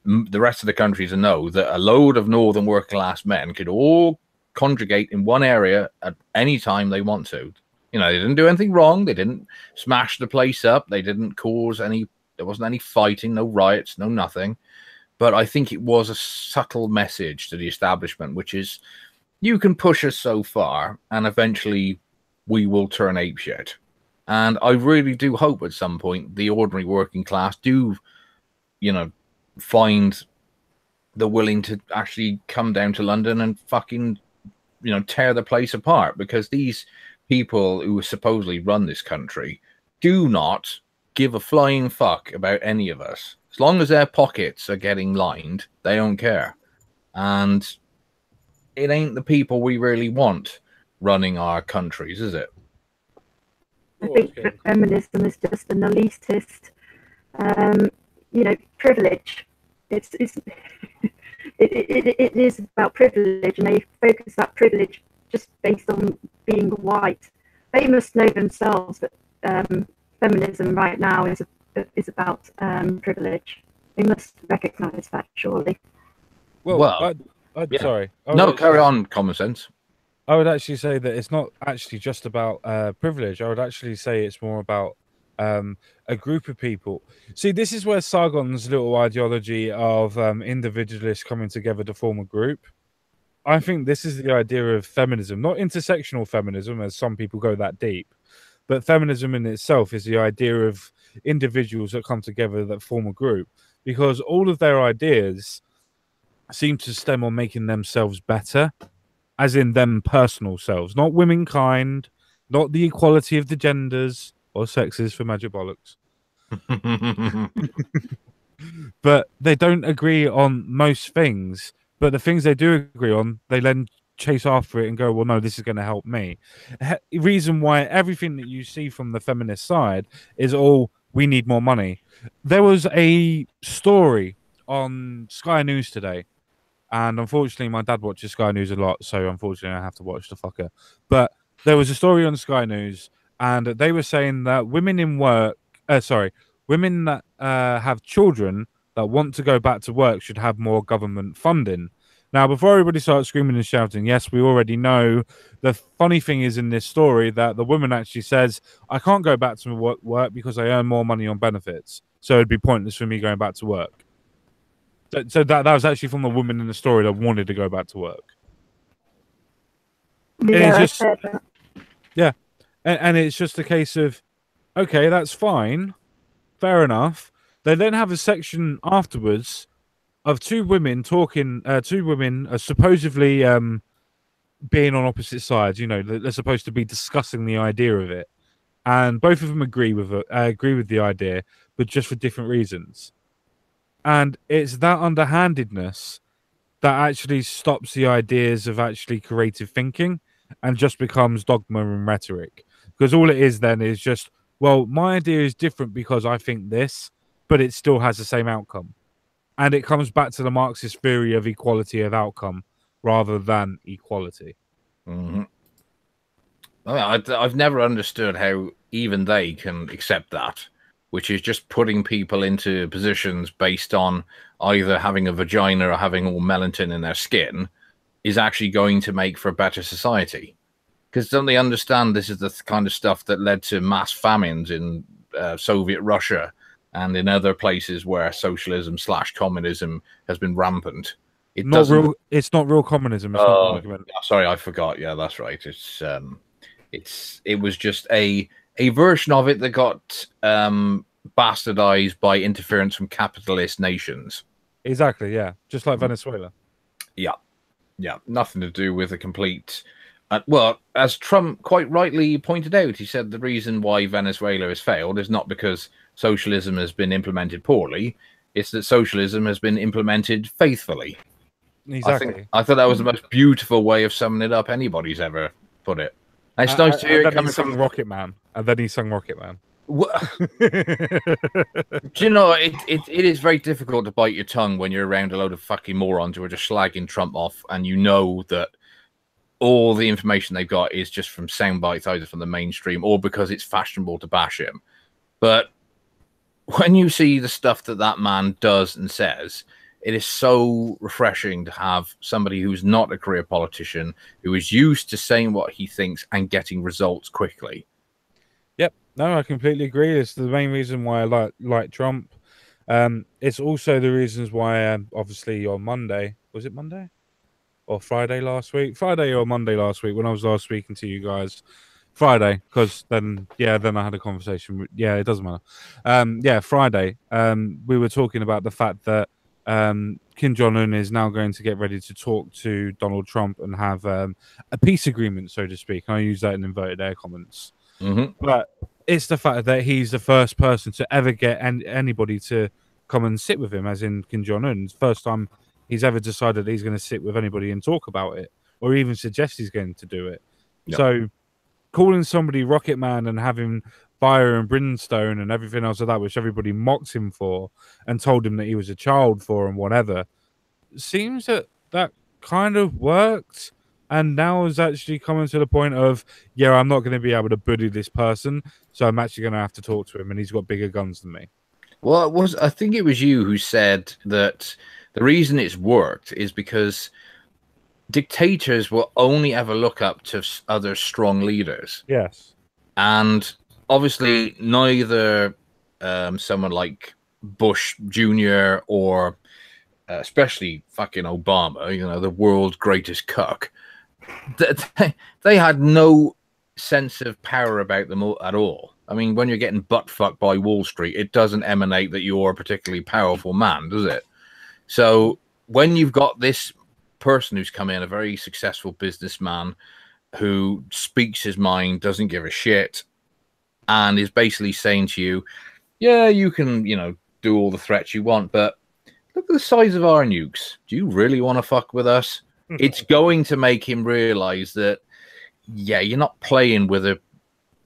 the rest of the country to know that a load of northern working class men could all congregate in one area at any time they want to. You know, they didn't do anything wrong. They didn't smash the place up. They didn't cause any. There wasn't any fighting, no riots, no nothing. But I think it was a subtle message to the establishment, which is, you can push us so far, and eventually we will turn apeshit. And I really do hope at some point the ordinary working class do, you know, find the willing to actually come down to London and fucking, you know, tear the place apart, because these people who supposedly run this country do not give a flying fuck about any of us. As long as their pockets are getting lined, they don't care. And it ain't the people we really want running our countries, is it? I think that feminism is just an elitist, you know, privilege. It is about privilege, and they focus that privilege just based on being white. They must know themselves that feminism right now is about privilege. They must recognise that, surely. Well, yeah. Sorry. No, carry on, common sense. I would actually say that it's not actually just about privilege. I would actually say it's more about a group of people. See, this is where Sargon's little ideology of individualists coming together to form a group. I think this is the idea of feminism, not intersectional feminism, as some people go that deep, but feminism in itself is the idea of individuals that come together that form a group, because all of their ideas seem to stem on making themselves better, as in them personal selves, not womankind, not the equality of the genders or sexes for magic bollocks. But they don't agree on most things. But the things they do agree on, they then chase after it and go, well, no, this is going to help me. Reason why everything that you see from the feminist side is all, we need more money. There was a story on Sky News today, and unfortunately my dad watches Sky News a lot, so unfortunately I have to watch the fucker. But there was a story on Sky News, and they were saying that women that have children that want to go back to work should have more government funding. Now, before everybody starts screaming and shouting, yes, we already know. The funny thing is in this story that the woman actually says, I can't go back to work because I earn more money on benefits. So it'd be pointless for me going back to work. So that was actually from the woman in the story that wanted to go back to work. Yeah, And it's just a case of, okay, that's fine. Fair enough. They then have a section afterwards of two women talking, two women are supposedly being on opposite sides. You know, they're supposed to be discussing the idea of it. And both of them agree with the idea, but just for different reasons. And it's that underhandedness that actually stops the ideas of actually creative thinking and just becomes dogma and rhetoric. Because all it is then is just, well, my idea is different because I think this, but it still has the same outcome. And it comes back to the Marxist theory of equality of outcome rather than equality. Mm-hmm. I've never understood how even they can accept that, which is just putting people into positions based on either having a vagina or having all melatonin in their skin is actually going to make for a better society. Because don't they understand this is the kind of stuff that led to mass famines in Soviet Russia and in other places where socialism/communism has been rampant? It's not real communism. It's not an argument. Sorry, I forgot. Yeah, that's right. It was just a version of it that got bastardized by interference from capitalist nations. Exactly, yeah. Just like Venezuela. Yeah. Nothing to do with a complete... well, as Trump quite rightly pointed out, he said the reason why Venezuela has failed is not because socialism has been implemented poorly, it's that socialism has been implemented faithfully. Exactly. I thought that was the most beautiful way of summing it up anybody's ever put it. And it's nice to hear it coming from Rocket Man. And then he sung Rocket Man. Do you know, it is very difficult to bite your tongue when you're around a load of fucking morons who are just slagging Trump off, and you know that all the information they've got is just from sound bites, either from the mainstream or because it's fashionable to bash him. But when you see the stuff that man does and says, it is so refreshing to have somebody who's not a career politician, who is used to saying what he thinks and getting results quickly. Yep. No, I completely agree. It's the main reason why I like Trump. It's also the reasons why, obviously, on Monday, was it Monday or Friday last week? Friday or Monday last week when I was last speaking to you guys. Friday, because then I had a conversation. It doesn't matter. Friday. We were talking about the fact that Kim Jong-un is now going to get ready to talk to Donald Trump and have a peace agreement, so to speak. I use that in inverted air comments. But it's the fact that he's the first person to ever get anybody to come and sit with him, as in Kim Jong-un. It's the first time he's ever decided he's going to sit with anybody and talk about it, or even suggest he's going to do it. Yep. So calling somebody Rocket Man and having fire and brimstone and everything else like that, which everybody mocked him for and told him that he was a child for and whatever, seems that kind of worked. And now is actually coming to the point of, I'm not going to be able to bully this person, so I'm actually going to have to talk to him, and he's got bigger guns than me. Well, I think it was you who said that the reason it's worked is because dictators will only ever look up to other strong leaders. Yes. And obviously neither someone like Bush Jr. or especially fucking Obama, the world's greatest cuck, they had no sense of power about them at all. I mean, when you're getting butt fucked by Wall Street, it doesn't emanate that you're a particularly powerful man, does it? So when you've got this person who's come in, a very successful businessman who speaks his mind, doesn't give a shit, and is basically saying to you, you can, do all the threats you want, but look at the size of our nukes. Do you really want to fuck with us? It's going to make him realize that, you're not playing with a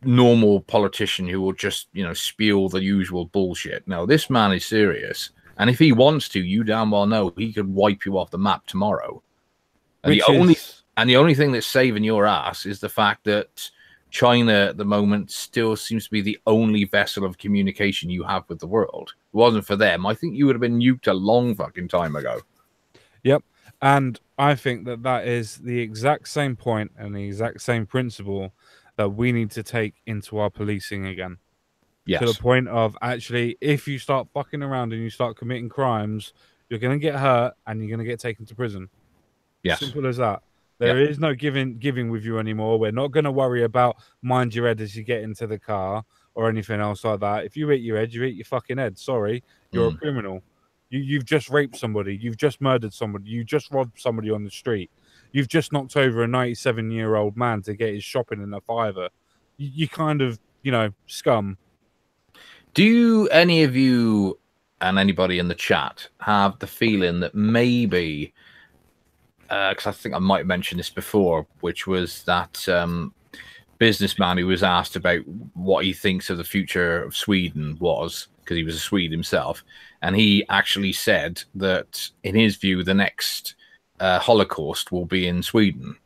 normal politician who will just, spew all the usual bullshit. No, this man is serious. And if he wants to, you damn well know he could wipe you off the map tomorrow. And the only thing that's saving your ass is the fact that China at the moment still seems to be the only vessel of communication you have with the world. If it wasn't for them, I think you would have been nuked a long fucking time ago. Yep. And I think that is the exact same point and the exact same principle that we need to take into our policing again. Yes. To the point of, actually, if you start fucking around and you start committing crimes, you're going to get hurt and you're going to get taken to prison. Yes. Simple as that. There is no giving with you anymore. We're not going to worry about mind your head as you get into the car or anything else like that. If you hit your head, you hit your fucking head. Sorry, you're a criminal. You've just raped somebody. You've just murdered somebody. You just robbed somebody on the street. You've just knocked over a 97-year-old man to get his shopping in a fiver. You kind of, scum. Do any of you and anybody in the chat have the feeling that maybe, because I think I might have mentioned this before, which was that businessman who was asked about what he thinks of the future of Sweden was, because he was a Swede himself, and he actually said that in his view the next Holocaust will be in Sweden.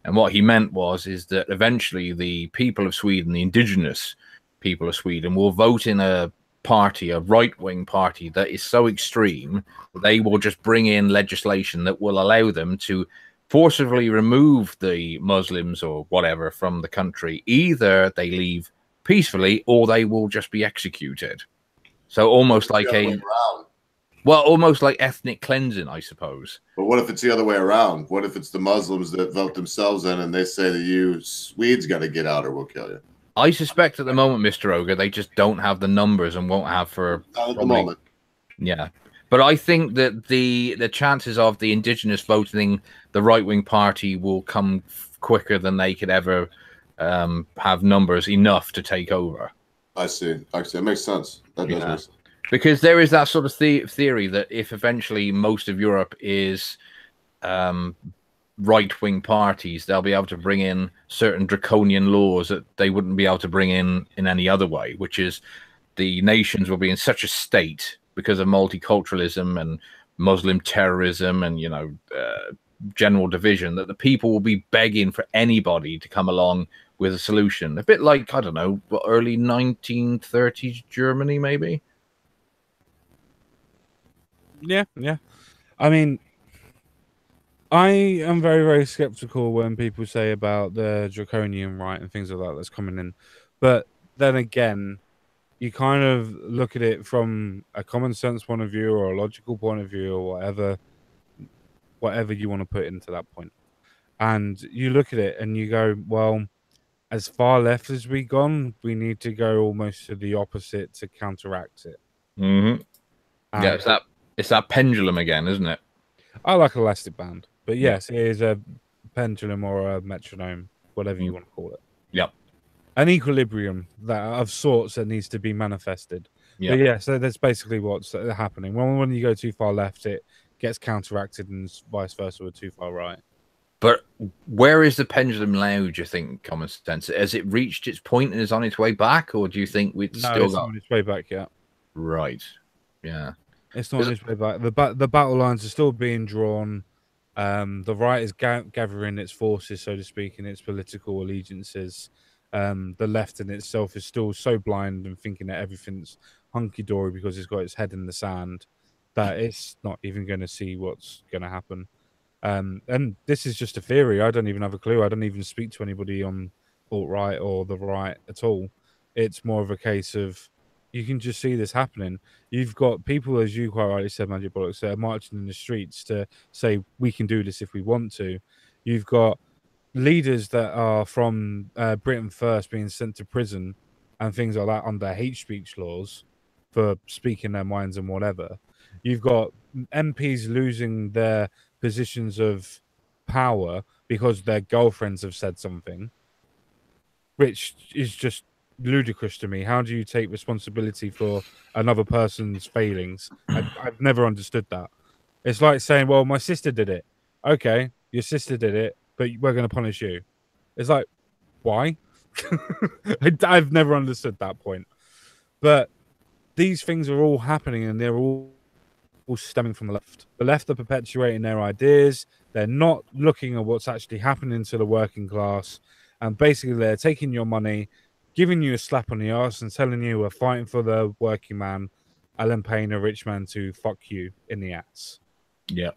And what he meant is that eventually the people of Sweden, the indigenous people of Sweden, will vote in a party, a right-wing party that is so extreme that they will just bring in legislation that will allow them to forcibly remove the Muslims or whatever from the country. Either they leave peacefully or they will just be executed. So almost like almost like ethnic cleansing, I suppose. But what if it's the other way around? What if it's the Muslims that vote themselves in and they say that you Swedes got to get out or we'll kill you? I suspect at the moment, Mr. Ogre, they just don't have the numbers and won't have for Not at the moment. Yeah. But I think that the chances of the indigenous voting the right-wing party will come quicker than they could ever have numbers enough to take over. I see. Actually, that makes sense. That does make sense. Because there is that sort of theory that if eventually most of Europe is right-wing parties, they'll be able to bring in certain draconian laws that they wouldn't be able to bring in any other way, which is the nations will be in such a state because of multiculturalism and Muslim terrorism and, general division that the people will be begging for anybody to come along with a solution. A bit like, I don't know, early 1930s Germany, maybe? Yeah. I mean, I am very, very skeptical when people say about the draconian right and things like that that's coming in. But then again, you kind of look at it from a common sense point of view or a logical point of view or whatever you want to put into that point. And you look at it and you go, well, as far left as we gone, we need to go almost to the opposite to counteract it. Mm-hmm. Yeah, And it's that pendulum again, isn't it? I like elastic band, but Yeah. yes, it is a pendulum or a metronome, whatever you want to call it. Yep. An equilibrium that of sorts that needs to be manifested. Yeah. But yeah, so that's basically what's happening. When you go too far left, it gets counteracted, and vice versa with too far right. But where is the pendulum now, do you think, common sense? Has it reached its point and is on its way back, or do you think It's still got... not on its way back yet. Right. Yeah. It's not on its way back. The battle lines are still being drawn. The right is gathering its forces, so to speak, in its political allegiances. The left in itself is still so blind and thinking that everything's hunky-dory because it's got its head in the sand that it's not even going to see what's going to happen. And this is just a theory. I don't even have a clue. I don't even speak to anybody on alt-right or the right at all. It's more of a case of you can just see this happening. You've got people, as you quite rightly said, Magic Bollocks, that are marching in the streets to say we can do this if we want to. You've got leaders that are from Britain First being sent to prison and things like that under hate speech laws for speaking their minds and whatever. You've got MPs losing their positions of power because their girlfriends have said something, which is just ludicrous to me. How do you take responsibility for another person's failings? I've never understood that. It's like saying, well, my sister did it. Okay, your sister did it, but we're going to punish you. It's like, why? I've never understood that point. But these things are all happening and they're all stemming from the left. The left are perpetuating their ideas. They're not looking at what's actually happening to the working class. And basically, they're taking your money, giving you a slap on the arse and telling you we're fighting for the working man, and then paying a rich man to fuck you in the ass. Yeah.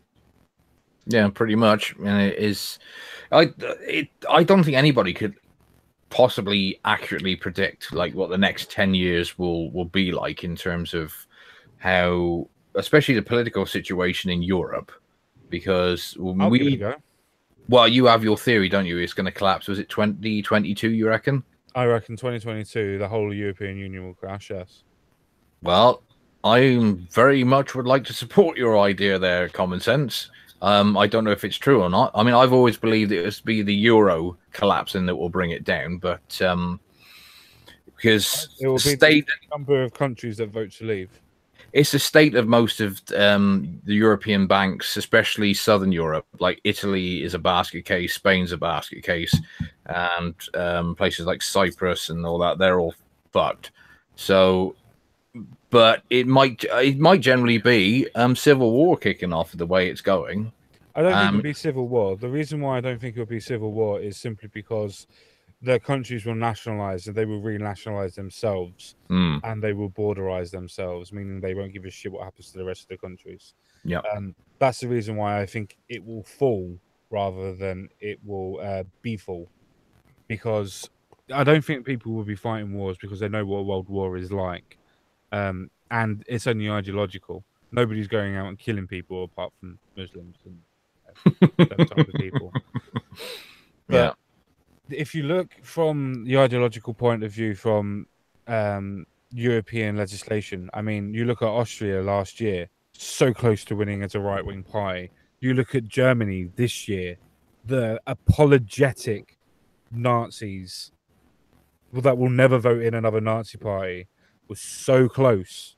Yeah, pretty much. And it is... I don't think anybody could possibly accurately predict like what the next 10 years will be like in terms of how, especially the political situation in Europe, because I'll give it a go. Well, you have your theory, don't you? It's going to collapse. Was it 2022, you reckon? I reckon 2022, the whole European Union will crash, yes. Well, I very much would like to support your idea there, Common Sense. I don't know if it's true or not. I mean, I've always believed it was be the euro collapsing that will bring it down, but because it will be the number of countries that vote to leave. It's the state of most of the European banks, especially Southern Europe. Like Italy is a basket case, Spain's a basket case, and places like Cyprus and all that, they're all fucked. So, but it might generally be civil war kicking off the way it's going. I don't think it'll be civil war. The reason why I don't think it'll be civil war is simply because the countries will nationalize and they will renationalize themselves and they will borderize themselves, meaning they won't give a shit what happens to the rest of the countries. Yeah. That's the reason why I think it will fall rather than it will be fall. Because I don't think people will be fighting wars because they know what a world war is like. And it's only ideological. Nobody's going out and killing people apart from Muslims and those type of people. But yeah. If you look from the ideological point of view from European legislation, I mean, you look at Austria last year, so close to winning as a right-wing party. You look at Germany this year, the apologetic Nazis that will never vote in another Nazi party was so close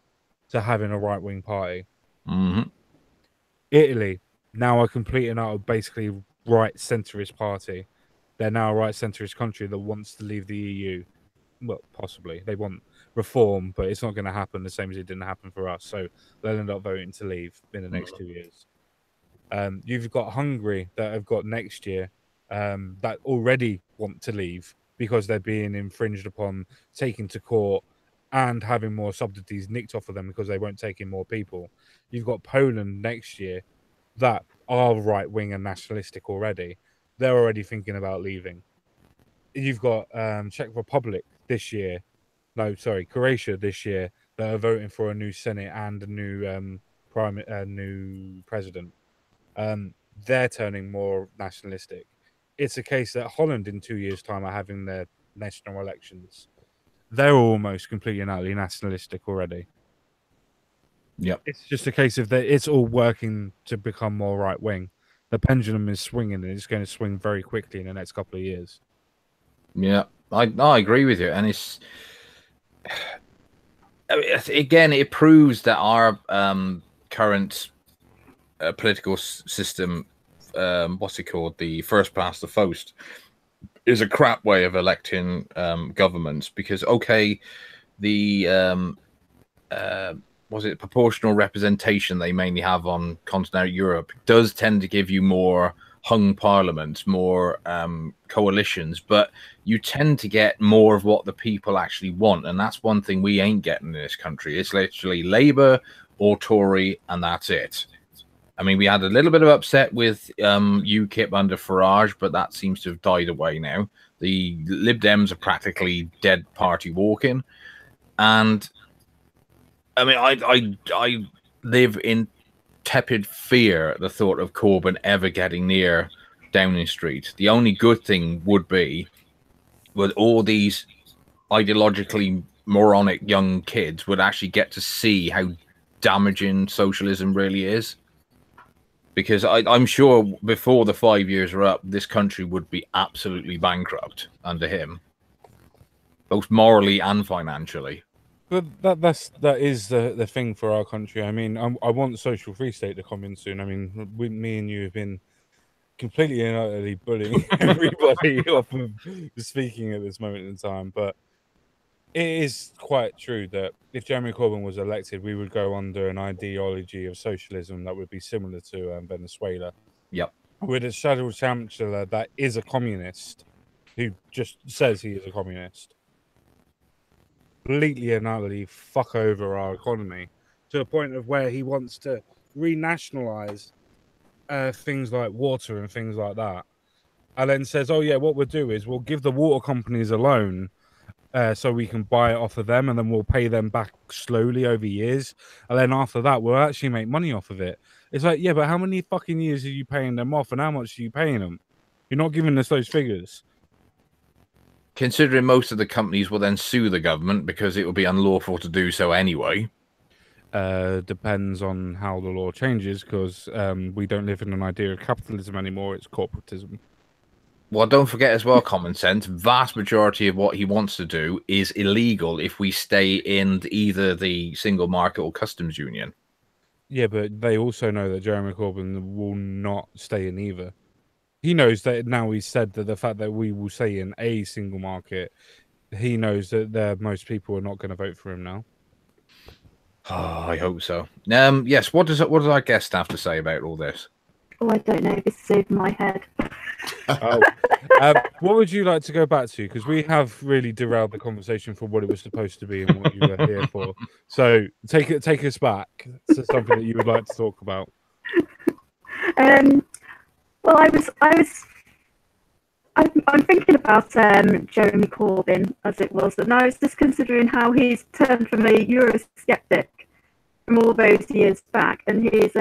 to having a right-wing party. Mm-hmm. Italy, now a complete and utter basically right-centrist party. They're now a right-centrist country that wants to leave the EU. Well, possibly. They want reform, but it's not going to happen the same as it didn't happen for us. So they'll end up voting to leave in the next 2 years. You've got Hungary that have got next year that already want to leave because they're being infringed upon, taken to court, and having more subsidies nicked off of them because they won't take in more people. You've got Poland next year that are right wing and nationalistic already. They're already thinking about leaving. You've got Czech Republic this year. No, sorry, Croatia this year. That are voting for a new Senate and a new new president. They're turning more nationalistic. It's a case that Holland in 2 years' time are having their national elections. They're almost completely and utterly nationalistic already. Yep. It's just a case of that it's all working to become more right wing. The pendulum is swinging, and it's going to swing very quickly in the next couple of years. Yeah, I agree with you, and it's again, it proves that our current political system, what's it called, the first past the post, is a crap way of electing governments. Because okay, the was it proportional representation they mainly have on continental Europe does tend to give you more hung parliaments, more coalitions, but you tend to get more of what the people actually want, and that's one thing we ain't getting in this country. It's literally Labour or Tory, and that's it. I mean, we had a little bit of upset with UKIP under Farage, but that seems to have died away now. The Lib Dems are practically dead party walking, and I mean, I live in tepid fear at the thought of Corbyn ever getting near Downing Street. The only good thing would be with all these ideologically moronic young kids would actually get to see how damaging socialism really is. Because I'm sure before the 5 years are up, this country would be absolutely bankrupt under him, both morally and financially. But that is the thing for our country. I mean, I want social free state to come in soon. I mean, me and you have been completely and utterly bullying everybody off of speaking at this moment in time. But it is quite true that if Jeremy Corbyn was elected, we would go under an ideology of socialism that would be similar to Venezuela. Yep. With a shadow chancellor that is a communist, who just says he is a communist. Completely and utterly fuck over our economy to a point of where he wants to renationalize things like water and things like that, and then says, "Oh yeah, what we'll do is we'll give the water companies a loan, so we can buy it off of them, and then we'll pay them back slowly over years, and then after that we'll actually make money off of it." It's like, yeah, but how many fucking years are you paying them off, and how much are you paying them? You're not giving us those figures. Considering most of the companies will then sue the government because it will be unlawful to do so anyway. Depends on how the law changes, because we don't live in an idea of capitalism anymore. It's corporatism. Well, don't forget as well, common sense. Vast majority of what he wants to do is illegal if we stay in either the single market or customs union. Yeah, but they also know that Jeremy Corbyn will not stay in either. He knows that now. He's said that the fact that we will stay in a single market, he knows that most people are not going to vote for him now. Oh, I hope so. Yes. What does our guest have to say about all this? Oh, I don't know. This is over my head. What would you like to go back to? Because we have really derailed the conversation from what it was supposed to be and what you were here for. So take us back to something that you would like to talk about. Well, I'm thinking about Jeremy Corbyn as it was, and I was just considering how he's turned from a Eurosceptic from all those years back, and he's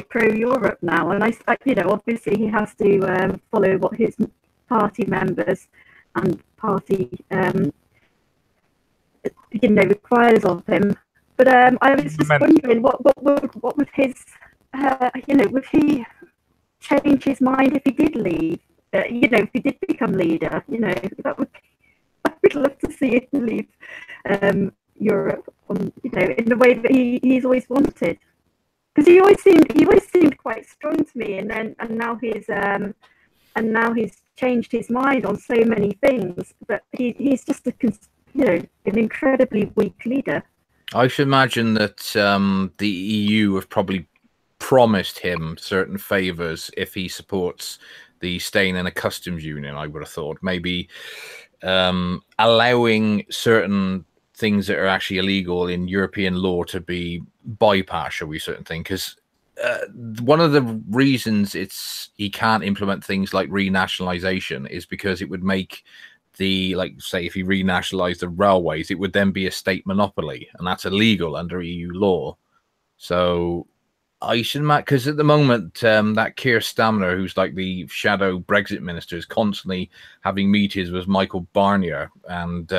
pro-Europe now. And I obviously he has to follow what his party members and party requires of him. But I was just wondering what would his would he change his mind if he did leave? If he did become leader, I would love to see him leave Europe, in the way that he's always wanted. Because he always seemed quite strong to me, and now he's changed his mind on so many things. But he's just an incredibly weak leader. I should imagine that the EU have probably promised him certain favors if he supports the staying in a customs union. I would have thought maybe allowing certain things that are actually illegal in European law to be bypassed, shall we, certain thing. Because one of the reasons he can't implement things like renationalization is because it would make say if he renationalized the railways, it would then be a state monopoly, and that's illegal under EU law. So I should because at the moment that Keir Starmer, who's like the shadow Brexit minister, is constantly having meetings with Michael Barnier, and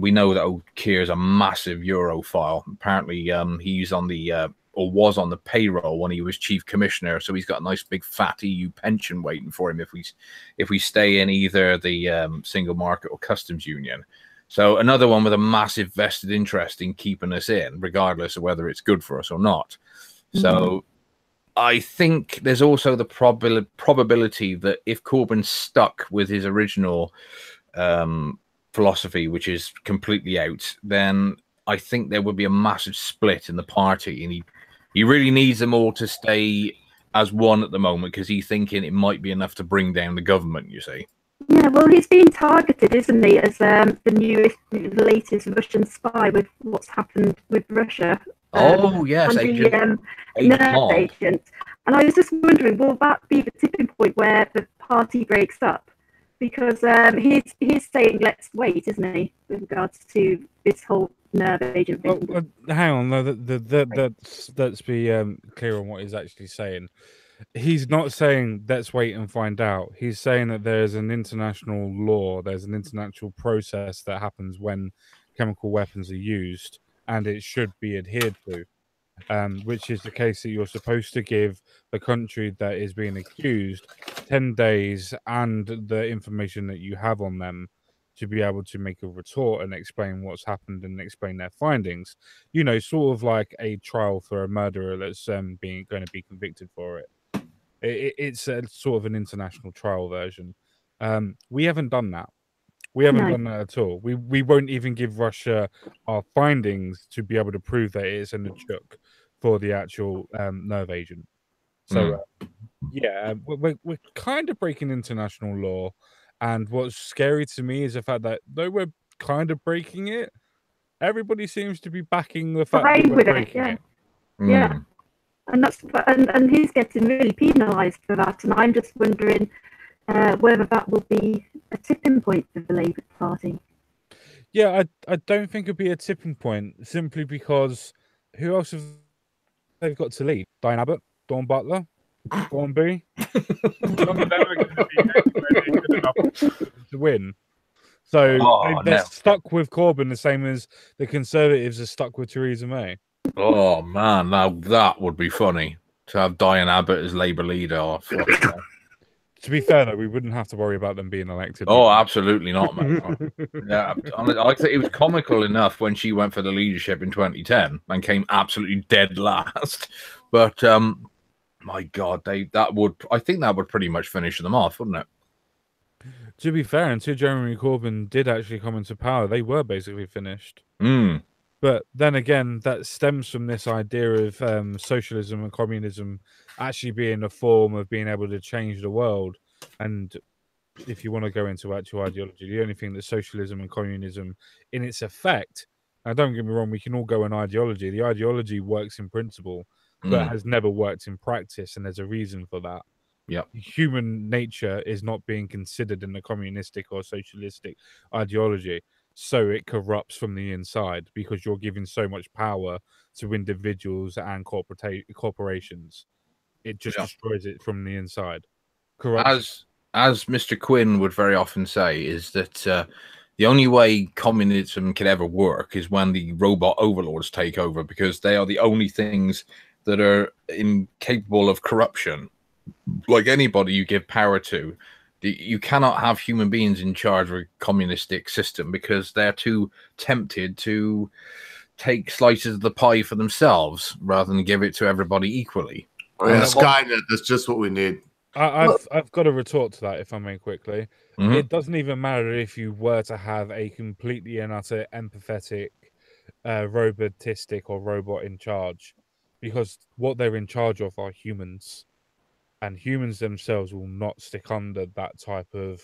we know that old Keir's a massive Europhile. Apparently, he's on the or was on the payroll when he was chief commissioner, so he's got a nice big fat EU pension waiting for him if we stay in either the single market or customs union. So another one with a massive vested interest in keeping us in, regardless of whether it's good for us or not. So I think there's also the probability that if Corbyn's stuck with his original philosophy, which is completely out, then I think there would be a massive split in the party, and he really needs them all to stay as one at the moment because he's thinking it might be enough to bring down the government, you see. Yeah, well, he's being targeted, isn't he, as the latest Russian spy with what's happened with Russia. Oh, yes, and the nerve agent. And I was just wondering, will that be the tipping point where the party breaks up? Because he's saying let's wait, isn't he, with regards to this whole nerve agent thing. Well, hang on, no, let's be clear on what he's actually saying. He's not saying let's wait and find out. He's saying that there's an international law, there's an international process that happens when chemical weapons are used, and it should be adhered to. Which is the case that you're supposed to give the country that is being accused 10 days and the information that you have on them to be able to make a retort and explain what's happened and explain their findings. You know, sort of like a trial for a murderer that's going to be convicted for it. It's a sort of an international trial version. We haven't done that. We haven't done that at all. We won't even give Russia our findings to be able to prove that it's a Nachuk for the actual nerve agent. So, we're kind of breaking international law. And what's scary to me is the fact that though we're kind of breaking it, everybody seems to be backing the fact that we're breaking it. Yeah. And that's and he's getting really penalised for that. And I'm just wondering whether that will be a tipping point for the Labour Party. Yeah, I don't think it'll be a tipping point simply because who else have they've got to leave? Diane Abbott, Dawn Butler, Dawn B. None of them are going to be anywhere good enough to win. So they're stuck with Corbyn the same as the Conservatives are stuck with Theresa May. Oh man, now that would be funny to have Diane Abbott as Labour leader. To be fair, though, we wouldn't have to worry about them being elected. Oh, absolutely not, man. Yeah, I think it was comical enough when she went for the leadership in 2010 and came absolutely dead last. But my God, I think that would pretty much finish them off, wouldn't it? To be fair, until Jeremy Corbyn did actually come into power, they were basically finished. But then again, that stems from this idea of socialism and communism actually being a form of being able to change the world. And if you want to go into actual ideology, the only thing that socialism and communism in its effect, now don't get me wrong, we can all go on ideology. The ideology works in principle, but has never worked in practice. And there's a reason for that. Yeah, human nature is not being considered in the communistic or socialistic ideology. So it corrupts from the inside because you're giving so much power to individuals and corporations. It just destroys it from the inside. As Mr. Quinn would very often say, is that the only way communism can ever work is when the robot overlords take over, because they are the only things that are incapable of corruption. Like anybody you give power to, you cannot have human beings in charge of a communistic system because they're too tempted to take slices of the pie for themselves rather than give it to everybody equally. Oh, yeah, Skynet, that's just what we need. I've got a retort to that, if I may quickly. It doesn't even matter if you were to have a completely and utter empathetic, robotistic or robot in charge, because what they're in charge of are humans. And humans themselves will not stick under that type of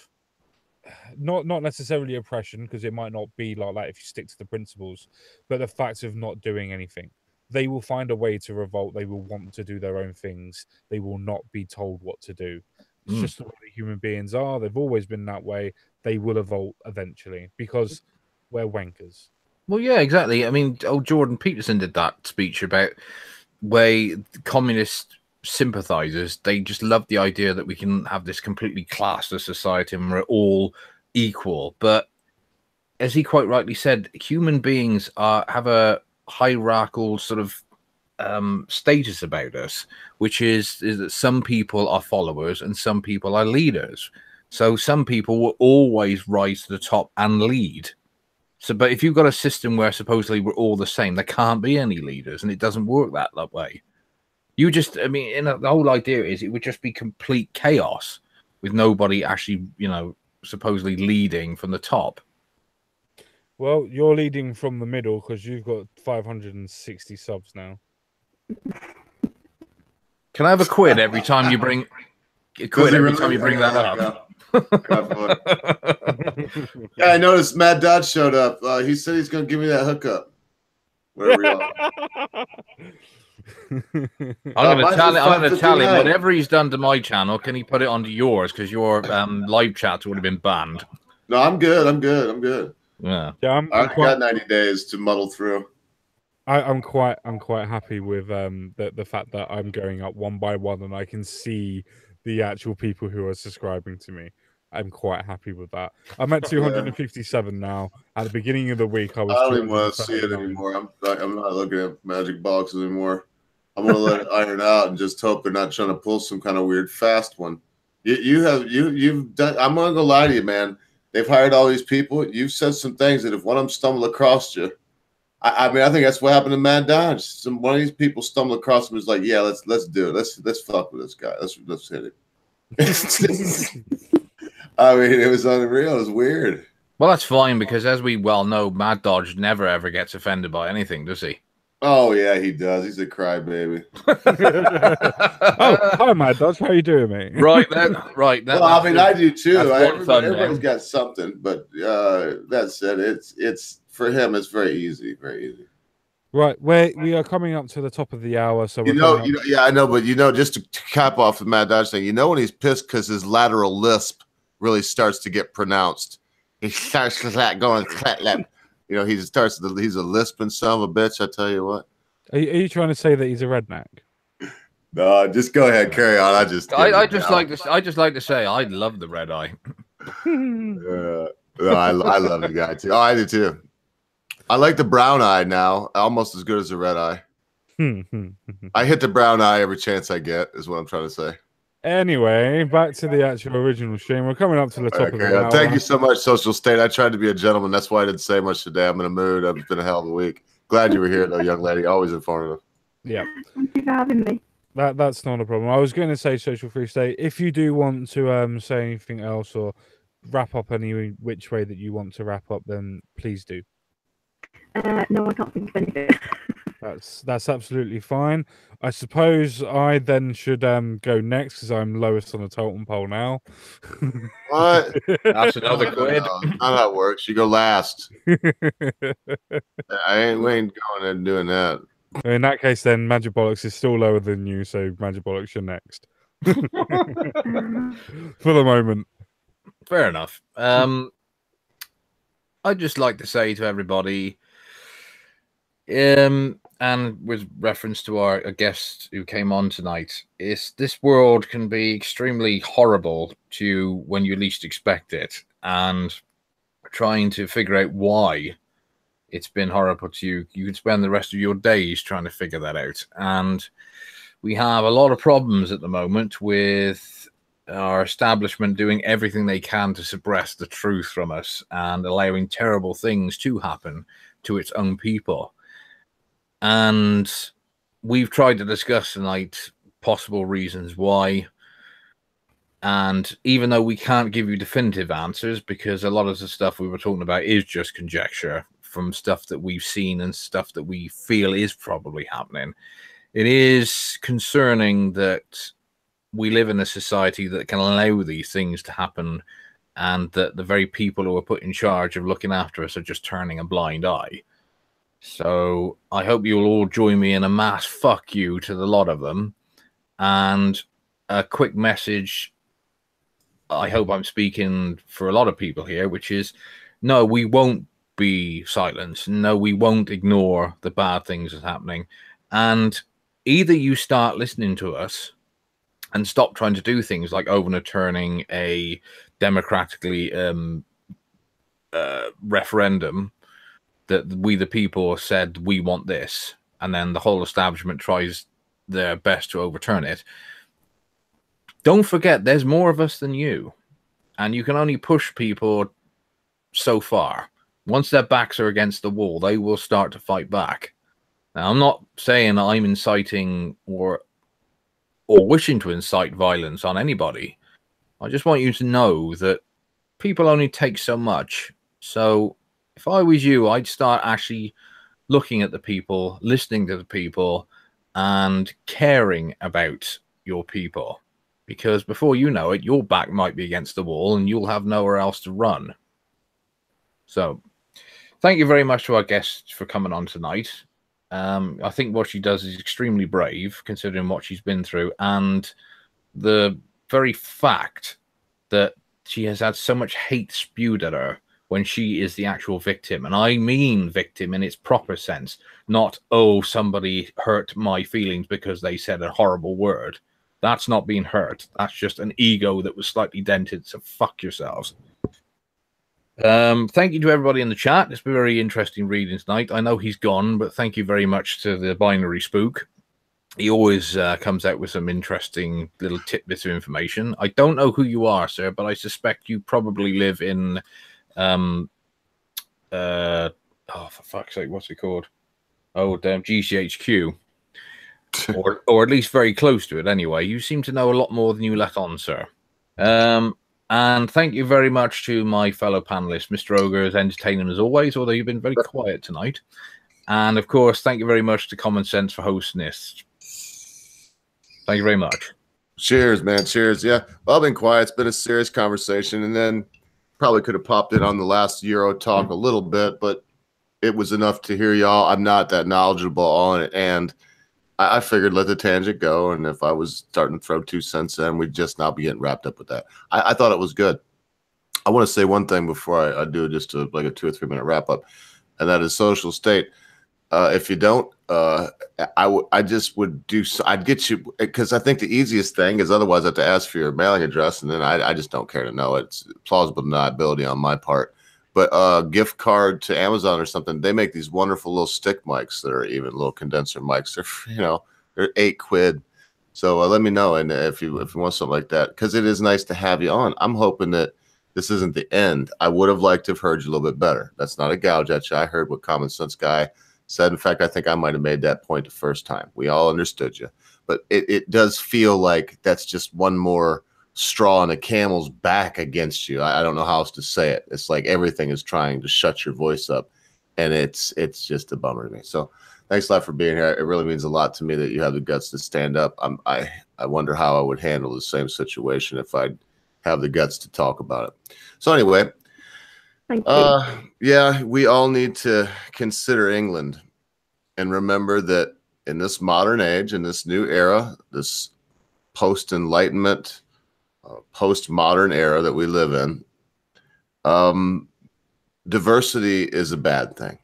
not necessarily oppression, because it might not be like that if you stick to the principles, but the fact of not doing anything. they will find a way to revolt. They will want to do their own things. They will not be told what to do. It's just the way that human beings are. They've always been that way. They will evolve eventually because we're wankers. Well, yeah, exactly. I mean, old Jordan Peterson did that speech about way communist sympathizers. They just love the idea that we can have this completely classless society and we're all equal. But as he quite rightly said, human beings have a hierarchical sort of status about us, which is that some people are followers and some people are leaders. So some people will always rise to the top and lead. So, but if you've got a system where supposedly we're all the same, there can't be any leaders, and it doesn't work that way. You just, I mean, the whole idea is it would just be complete chaos with nobody actually, supposedly leading from the top. Well, you're leading from the middle because you've got 560 subs now. Can I have a quid every time you bring that up? Yeah, I noticed Mad Dodge showed up. He said he's going to give me that hookup. Where are we all? I'm going to tell him whatever he's done to my channel. Can he put it onto yours? Because your live chats would have been banned. No, I'm good. I'm good. Yeah. I've got 90 days to muddle through. I'm quite happy with the fact that I'm going up one by one and I can see the actual people who are subscribing to me. I'm quite happy with that. I'm at 257 now. At the beginning of the week, I don't even want to see it anymore. I'm not looking at magic boxes anymore. I'm gonna let it iron out and just hope they're not trying to pull some kind of weird fast one. You've done. I'm not gonna lie to you, man. They've hired all these people. You've said some things that if one of them stumble across you, I mean, I think that's what happened to Mad Dodge. One of these people stumbled across him and was like, "Yeah, let's do it. Let's fuck with this guy. Let's hit it." I mean, it was unreal. It was weird. Well, that's fine because, as we well know, Mad Dodge never ever gets offended by anything, does he? Oh yeah, he does. He's a crybaby. Oh, hi, Mad Dodge. How you doing, mate? Right then. Well, I mean, I do too. Everybody's got something, but that said, it's for him. It's very easy. Right, we are coming up to the top of the hour, so yeah, I know, but just to cap off the Mad Dodge thing, when he's pissed because his lateral lisp really starts to get pronounced. He starts going, he's a lisping son of a bitch. I tell you what. Are you trying to say that he's a redneck? No, just go ahead, carry on. I just like to say I love the red eye. No, I love the guy too. Oh, I do too. I like the brown eye now, almost as good as the red eye. I hit the brown eye every chance I get, is what I'm trying to say. Anyway, back to the actual original stream. We're coming up to the top of the hour. Thank you so much, Social State. I tried to be a gentleman. That's why I didn't say much today. I'm in a mood. It's been a hell of a week. Glad you were here, though, young lady. Always informative. Yeah. Thank you for having me. That's not a problem. I was going to say, social3state, if you do want to say anything else or wrap up any which way that you want to wrap up, then please do. No, I can't think of anything. That's absolutely fine. I suppose I then should go next because I'm lowest on the totem pole now. What? That's another quid. No, not how it works. You go last. We ain't going and doing that. In that case, then Magic Bollocks is still lower than you, so Magic Bollocks, you're next. For the moment. Fair enough. I'd just like to say to everybody, and with reference to our guest who came on tonight, is this world can be extremely horrible to you when you least expect it, and trying to figure out why it's been horrible to you. You could spend the rest of your days trying to figure that out. And we have a lot of problems at the moment with our establishment doing everything they can to suppress the truth from us and allowing terrible things to happen to its own people. And we've tried to discuss tonight possible reasons why. And even though we can't give you definitive answers, because a lot of the stuff we were talking about is just conjecture from stuff that we've seen and stuff that we feel is probably happening, it is concerning that we live in a society that can allow these things to happen, and that the very people who are put in charge of looking after us are just turning a blind eye. So I hope you'll all join me in a mass fuck you to the lot of them. And a quick message, I hope I'm speaking for a lot of people here, which is, no, we won't be silenced. No, we won't ignore the bad things that's happening. And either you start listening to us and stop trying to do things like overturning a democratically referendum that we the people said we want this, and then the whole establishment tries their best to overturn it. Don't forget, there's more of us than you, and you can only push people so far. Once their backs are against the wall, they will start to fight back. Now, I'm not saying I'm inciting or wishing to incite violence on anybody. I just want you to know that people only take so much. So if I was you, I'd start actually looking at the people, listening to the people, and caring about your people. Because before you know it, your back might be against the wall and you'll have nowhere else to run. So thank you very much to our guest for coming on tonight. I think what she does is extremely brave, considering what she's been through, and the very fact that she has had so much hate spewed at her when she is the actual victim. And I mean victim in its proper sense, not, oh, somebody hurt my feelings because they said a horrible word. That's not being hurt. That's just an ego that was slightly dented, so fuck yourselves. Thank you to everybody in the chat. It's been a very interesting reading tonight. I know he's gone, but thank you very much to the Binary Spook. He always comes out with some interesting little tidbits of information. I don't know who you are, sir, but I suspect you probably live in oh, for fuck's sake, what's it called? Oh, damn, GCHQ. or at least very close to it anyway. You seem to know a lot more than you let on, sir. And thank you very much to my fellow panelists. Mr. Ogre is entertaining as always, although you've been very quiet tonight. And of course, thank you very much to Common Sense for hosting this. Thank you very much. Cheers, man. Cheers. Yeah. Well, I've been quiet. It's been a serious conversation. And then probably could have popped in on the last Euro talk a little bit, but it was enough to hear y'all. I'm not that knowledgeable on it. And I figured let the tangent go. And if I was starting to throw 2 cents in, we'd just not be getting wrapped up with that. I thought it was good. I want to say one thing before I do just like a 2 or 3 minute wrap up. And that is Social State. If you don't, I just would do. I'd get you, because I think the easiest thing is otherwise I have to ask for your mailing address, and then I just don't care to know. It's plausible deniability on my part. But gift card to Amazon or something. They make these wonderful little stick mics that are even little condenser mics. They're they're $8. So let me know, and if you want something like that, because it is nice to have you on. I'm hoping that this isn't the end. I would have liked to have heard you a little bit better. That's not a gouge at you. I heard what Common Sense Guy said. In fact, I think I might have made that point the first time. We all understood you. But it does feel like that's just one more straw on a camel's back against you. I don't know how else to say it. It's like everything is trying to shut your voice up. And it's just a bummer to me. So thanks a lot for being here. It really means a lot to me that you have the guts to stand up. I wonder how I would handle the same situation if I'd have the guts to talk about it. So anyway, Thank you. yeah, we all need to consider England and remember that in this modern age, in this new era, this post-Enlightenment, post-modern era that we live in, diversity is a bad thing.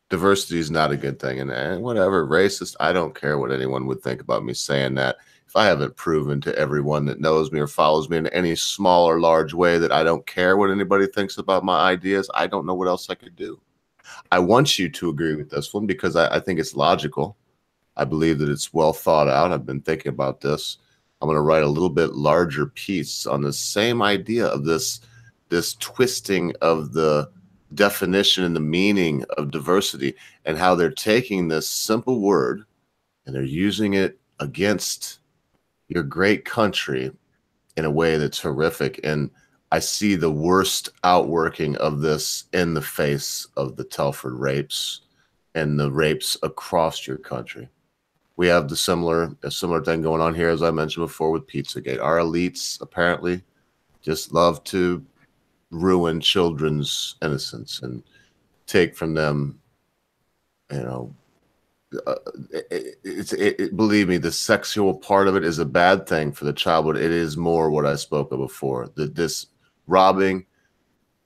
Diversity is not a good thing. And whatever, racist, I don't care what anyone would think about me saying that. If I haven't proven to everyone that knows me or follows me in any small or large way that I don't care what anybody thinks about my ideas, I don't know what else I could do. I want you to agree with this one because I think it's logical. I believe that it's well thought out. I've been thinking about this. I'm going to write a little bit larger piece on the same idea of this twisting of the definition and the meaning of diversity, and how they're taking this simple word and they're using it against your great country in a way that's horrific. And I see the worst outworking of this in the face of the Telford rapes and the rapes across your country. We have a similar thing going on here, as I mentioned before, with Pizzagate. Our elites apparently just love to ruin children's innocence and take from them you know, believe me, the sexual part of it is a bad thing for the child, but it is more what I spoke of before, this robbing,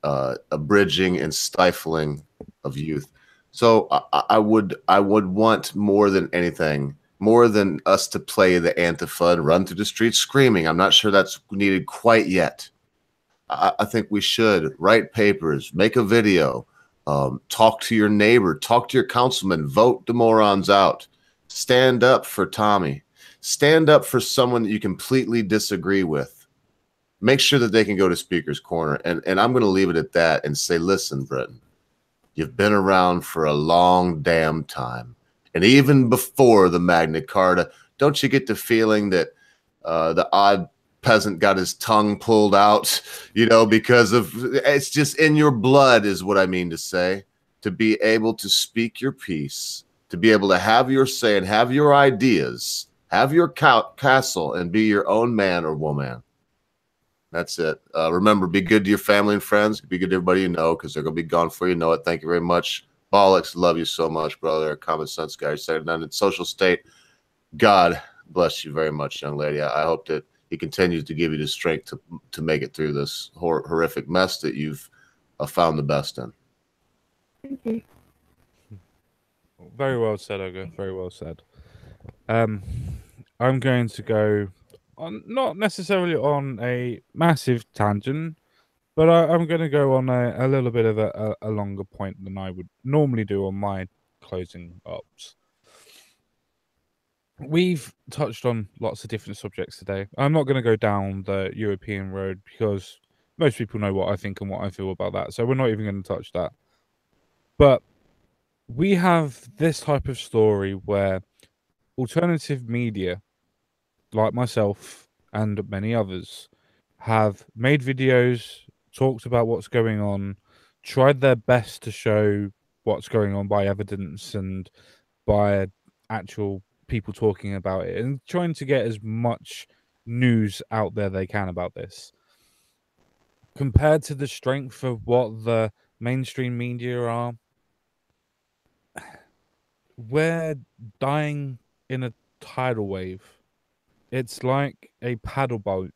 abridging, and stifling of youth. So I would want more than anything, more than us to play the antifa and run through the streets screaming. I'm not sure that's needed quite yet. I think we should write papers, make a video, talk to your neighbor, talk to your councilman, vote the morons out, stand up for Tommy, stand up for someone that you completely disagree with. Make sure that they can go to Speaker's Corner. And I'm going to leave it at that and say, listen, Britain, you've been around for a long damn time. And even before the Magna Carta, don't you get the feeling that the odd peasant got his tongue pulled out, because of it's just in your blood, is what I mean to say, to be able to speak your piece, to be able to have your say and have your ideas, have your castle and be your own man or woman. That's it. Remember, be good to your family and friends. Be good to everybody you know, because they're going to be gone before you know it. Thank you very much. Bollocks, love you so much, brother. Common sense guy. Said none in Social State. God bless you very much, young lady. I hope that he continues to give you the strength to make it through this horrific mess that you've found the best in. Thank you. Very well said, Ogre. Very well said. I'm going to go on, not necessarily on a massive tangent, but I'm going to go on a little bit of a longer point than I would normally do on my closing ups. We've touched on lots of different subjects today. I'm not going to go down the European road because most people know what I think and what I feel about that. So we're not even going to touch that. But we have this type of story where alternative media, like myself and many others, have made videos, talked about what's going on, tried their best to show what's going on by evidence and by actual people talking about it, and trying to get as much news out there they can about this. Compared to the strength of what the mainstream media are, we're dying in a tidal wave. It's like a paddle boat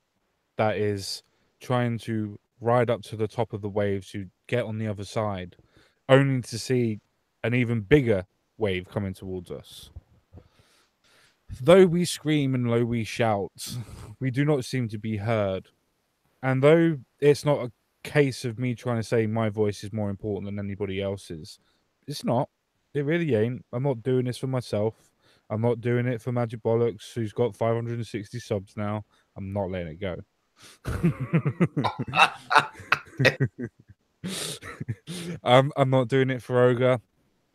that is trying to ride up to the top of the waves to get on the other side, only to see an even bigger wave coming towards us. Though we scream and though we shout, we do not seem to be heard. And though it's not a case of me trying to say my voice is more important than anybody else's, it's not. It really ain't. I'm not doing this for myself. I'm not doing it for Magic Bollocks, who's got 560 subs now. I'm not letting it go. I'm not doing it for Ogre.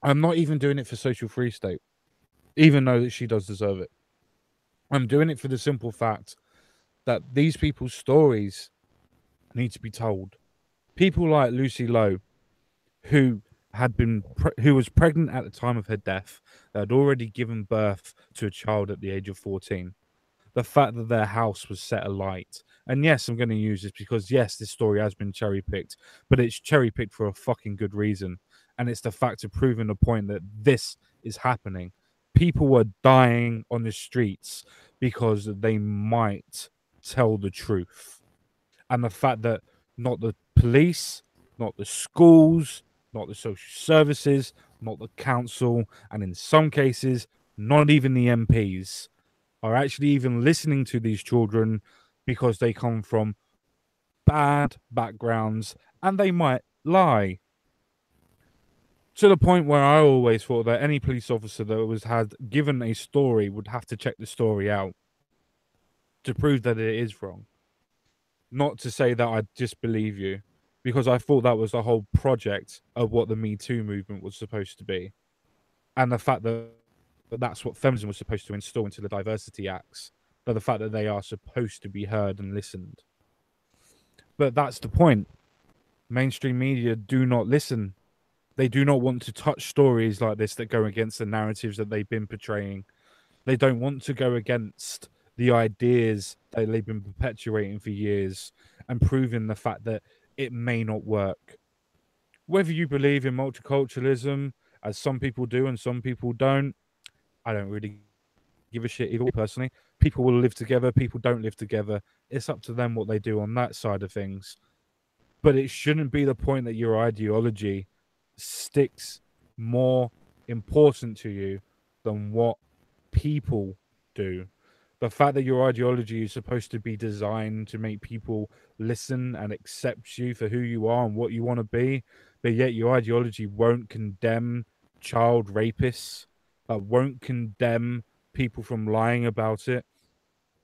I'm not even doing it for social3state, even though that she does deserve it. I'm doing it for the simple fact that these people's stories need to be told. People like Lucy Lowe, who was pregnant at the time of her death, that had already given birth to a child at the age of 14. The fact that their house was set alight. And yes, I'm going to use this because, yes, this story has been cherry-picked, but it's cherry-picked for a fucking good reason. And it's the fact of proving the point that this is happening. People were dying on the streets because they might tell the truth. And the fact that not the police, not the schools, not the social services, not the council, and in some cases, not even the MPs are actually even listening to these children because they come from bad backgrounds and they might lie. To the point where I always thought that any police officer that had given a story would have to check the story out to prove that it is wrong. Not to say that I disbelieve you, because I thought that was the whole project of what the Me Too movement was supposed to be. And the fact that that's what feminism was supposed to install into the diversity acts, but the fact that they are supposed to be heard and listened. But that's the point. Mainstream media do not listen. They do not want to touch stories like this that go against the narratives that they've been portraying. They don't want to go against the ideas that they've been perpetuating for years and proving the fact that it may not work. Whether you believe in multiculturalism as some people do and some people don't. I don't really give a shit either way, personally. People will live together, people don't live together. It's up to them what they do on that side of things. But it shouldn't be the point that your ideology sticks more important to you than what people do. The fact that your ideology is supposed to be designed to make people listen and accept you for who you are and what you want to be, but yet your ideology won't condemn child rapists, won't condemn people from lying about it,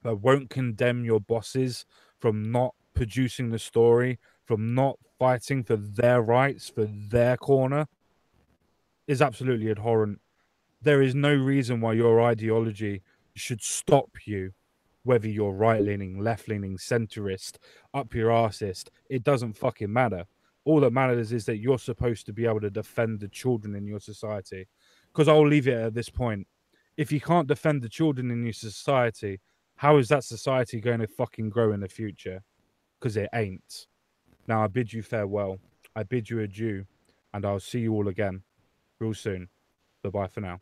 won't condemn your bosses from not producing the story, from not fighting for their rights, for their corner, is absolutely abhorrent. There is no reason why your ideology should stop you, whether you're right-leaning, left-leaning, centrist, up your arsist. It doesn't fucking matter. All that matters is that you're supposed to be able to defend the children in your society. Because I'll leave it at this point. If you can't defend the children in your society, how is that society going to fucking grow in the future? Because it ain't. Now, I bid you farewell. I bid you adieu. And I'll see you all again real soon. Bye-bye for now.